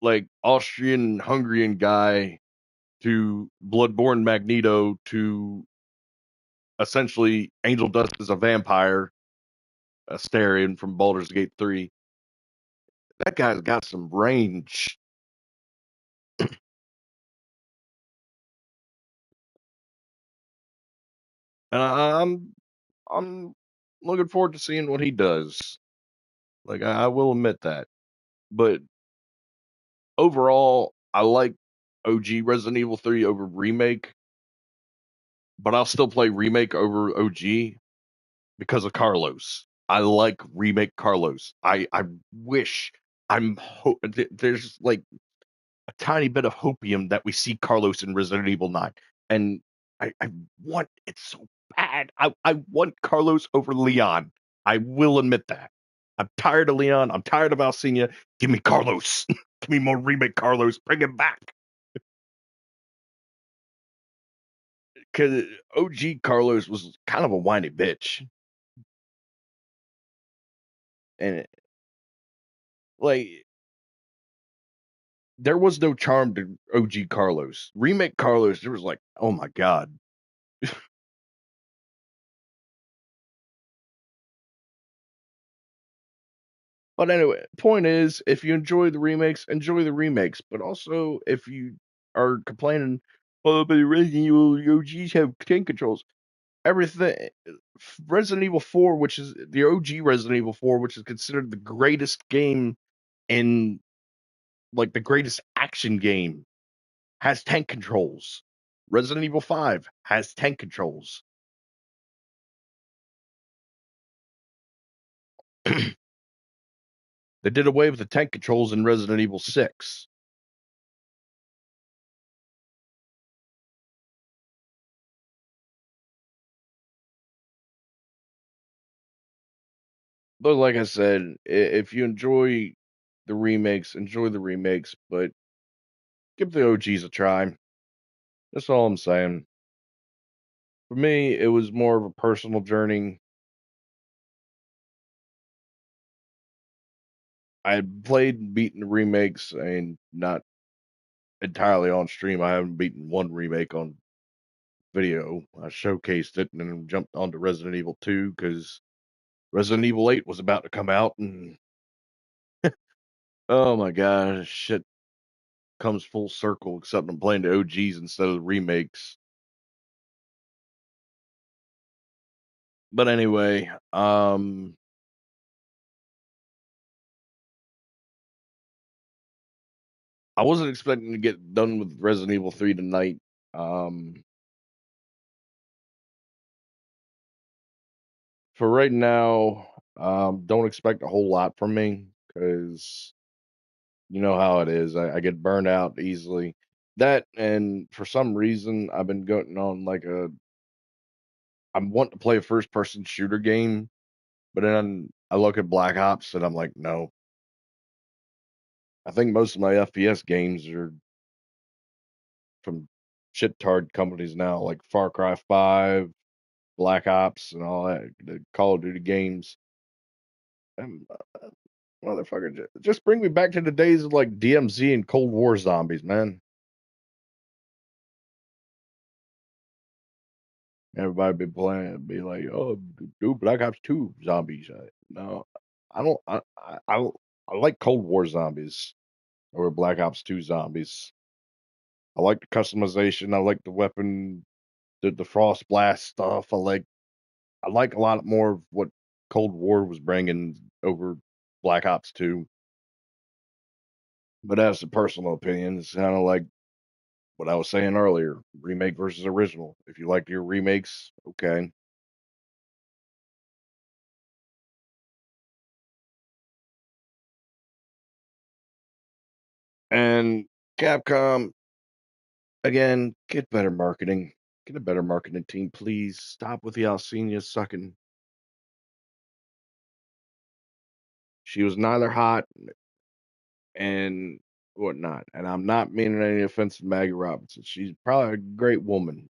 like Austrian Hungarian guy to Bloodborne Magneto to essentially Angel Dust as a vampire, Astarion from Baldur's Gate 3. That guy's got some range. And I'm looking forward to seeing what he does. Like I will admit that. But overall, I like OG Resident Evil 3 over remake, but I'll still play remake over OG because of Carlos. I like remake Carlos. I wish there's like a tiny bit of hopium that we see Carlos in Resident Evil 9. And I want it so bad. I want Carlos over Leon. I will admit that. I'm tired of Leon. I'm tired of Alcina. Give me Carlos. Give me more remake Carlos. Bring him back. Because OG Carlos was kind of a whiny bitch. And like there was no charm to OG Carlos. Remake Carlos, there was like, oh my God. But anyway, point is, if you enjoy the remakes, enjoy the remakes. But also, if you are complaining, oh, but Resident Evil OGs have tank controls, everything. Resident Evil 4, which is the OG Resident Evil 4, which is considered the greatest game in, like, the greatest action game, has tank controls. Resident Evil 5 has tank controls. They did away with the tank controls in Resident Evil 6. But like I said, if you enjoy the remakes, enjoy the remakes, but give the OGs a try. That's all I'm saying. For me, it was more of a personal journey. I had played and beaten the remakes and not entirely on stream. I haven't beaten one remake on video. I showcased it and then jumped onto Resident Evil 2 because Resident Evil 8 was about to come out, and oh my gosh, shit comes full circle, except I'm playing the OGs instead of the remakes. But anyway, I wasn't expecting to get done with Resident Evil 3 tonight. For right now, don't expect a whole lot from me because you know how it is. I get burned out easily. That, and for some reason, I've been going on like I want to play a first person shooter game, but then I look at Black Ops and I'm like, no. I think most of my FPS games are from shit-tard companies now, like Far Cry 5, Black Ops, and all that, the Call of Duty games. And, motherfucker, just bring me back to the days of like DMZ and Cold War zombies, man. Everybody be playing, be like, "Oh, do Black Ops 2 zombies." No, I don't. I like Cold War zombies over Black Ops 2 zombies. I like the customization. I like the weapon, the frost blast stuff. I like a lot more of what Cold War was bringing over Black Ops 2. But that's a personal opinion. It's kind of like what I was saying earlier, remake versus original. If you like your remakes, okay. And Capcom, again, get better marketing. Get a better marketing team, please. Stop with the Alcina sucking. She was neither hot and whatnot. And I'm not meaning any offense to Maggie Robinson. She's probably a great woman.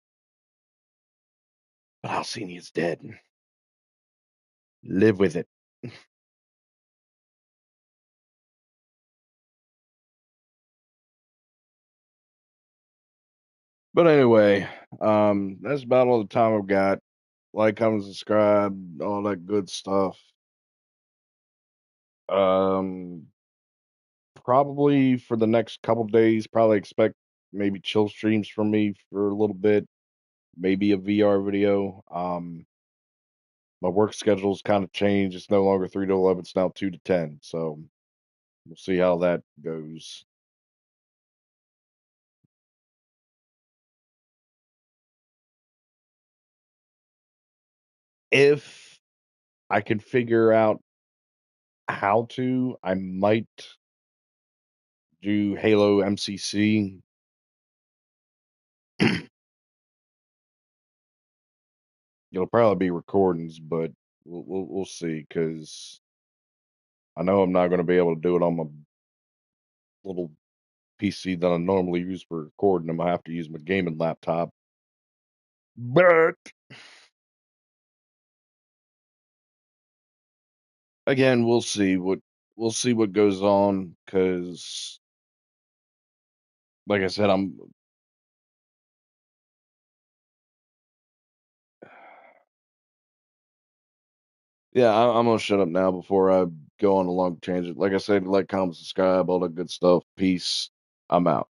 But Alcini is dead. Live with it. But anyway, that's about all the time I've got. Like, comment, subscribe, all that good stuff. Probably for the next couple days, probably expect maybe chill streams from me for a little bit, maybe a VR video. My work schedule's kind of changed. It's no longer 3 to 11, it's now 2 to 10. So we'll see how that goes. If I can figure out how to, I might do Halo MCC. It'll probably be recordings, but we'll see, because I know I'm not going to be able to do it on my little PC that I normally use for recording. I'm gonna have to use my gaming laptop. But again, we'll see what goes on, because like I said, I'm gonna shut up now before I go on a long tangent. Like I said, like, comment, subscribe, all that good stuff. Peace. I'm out.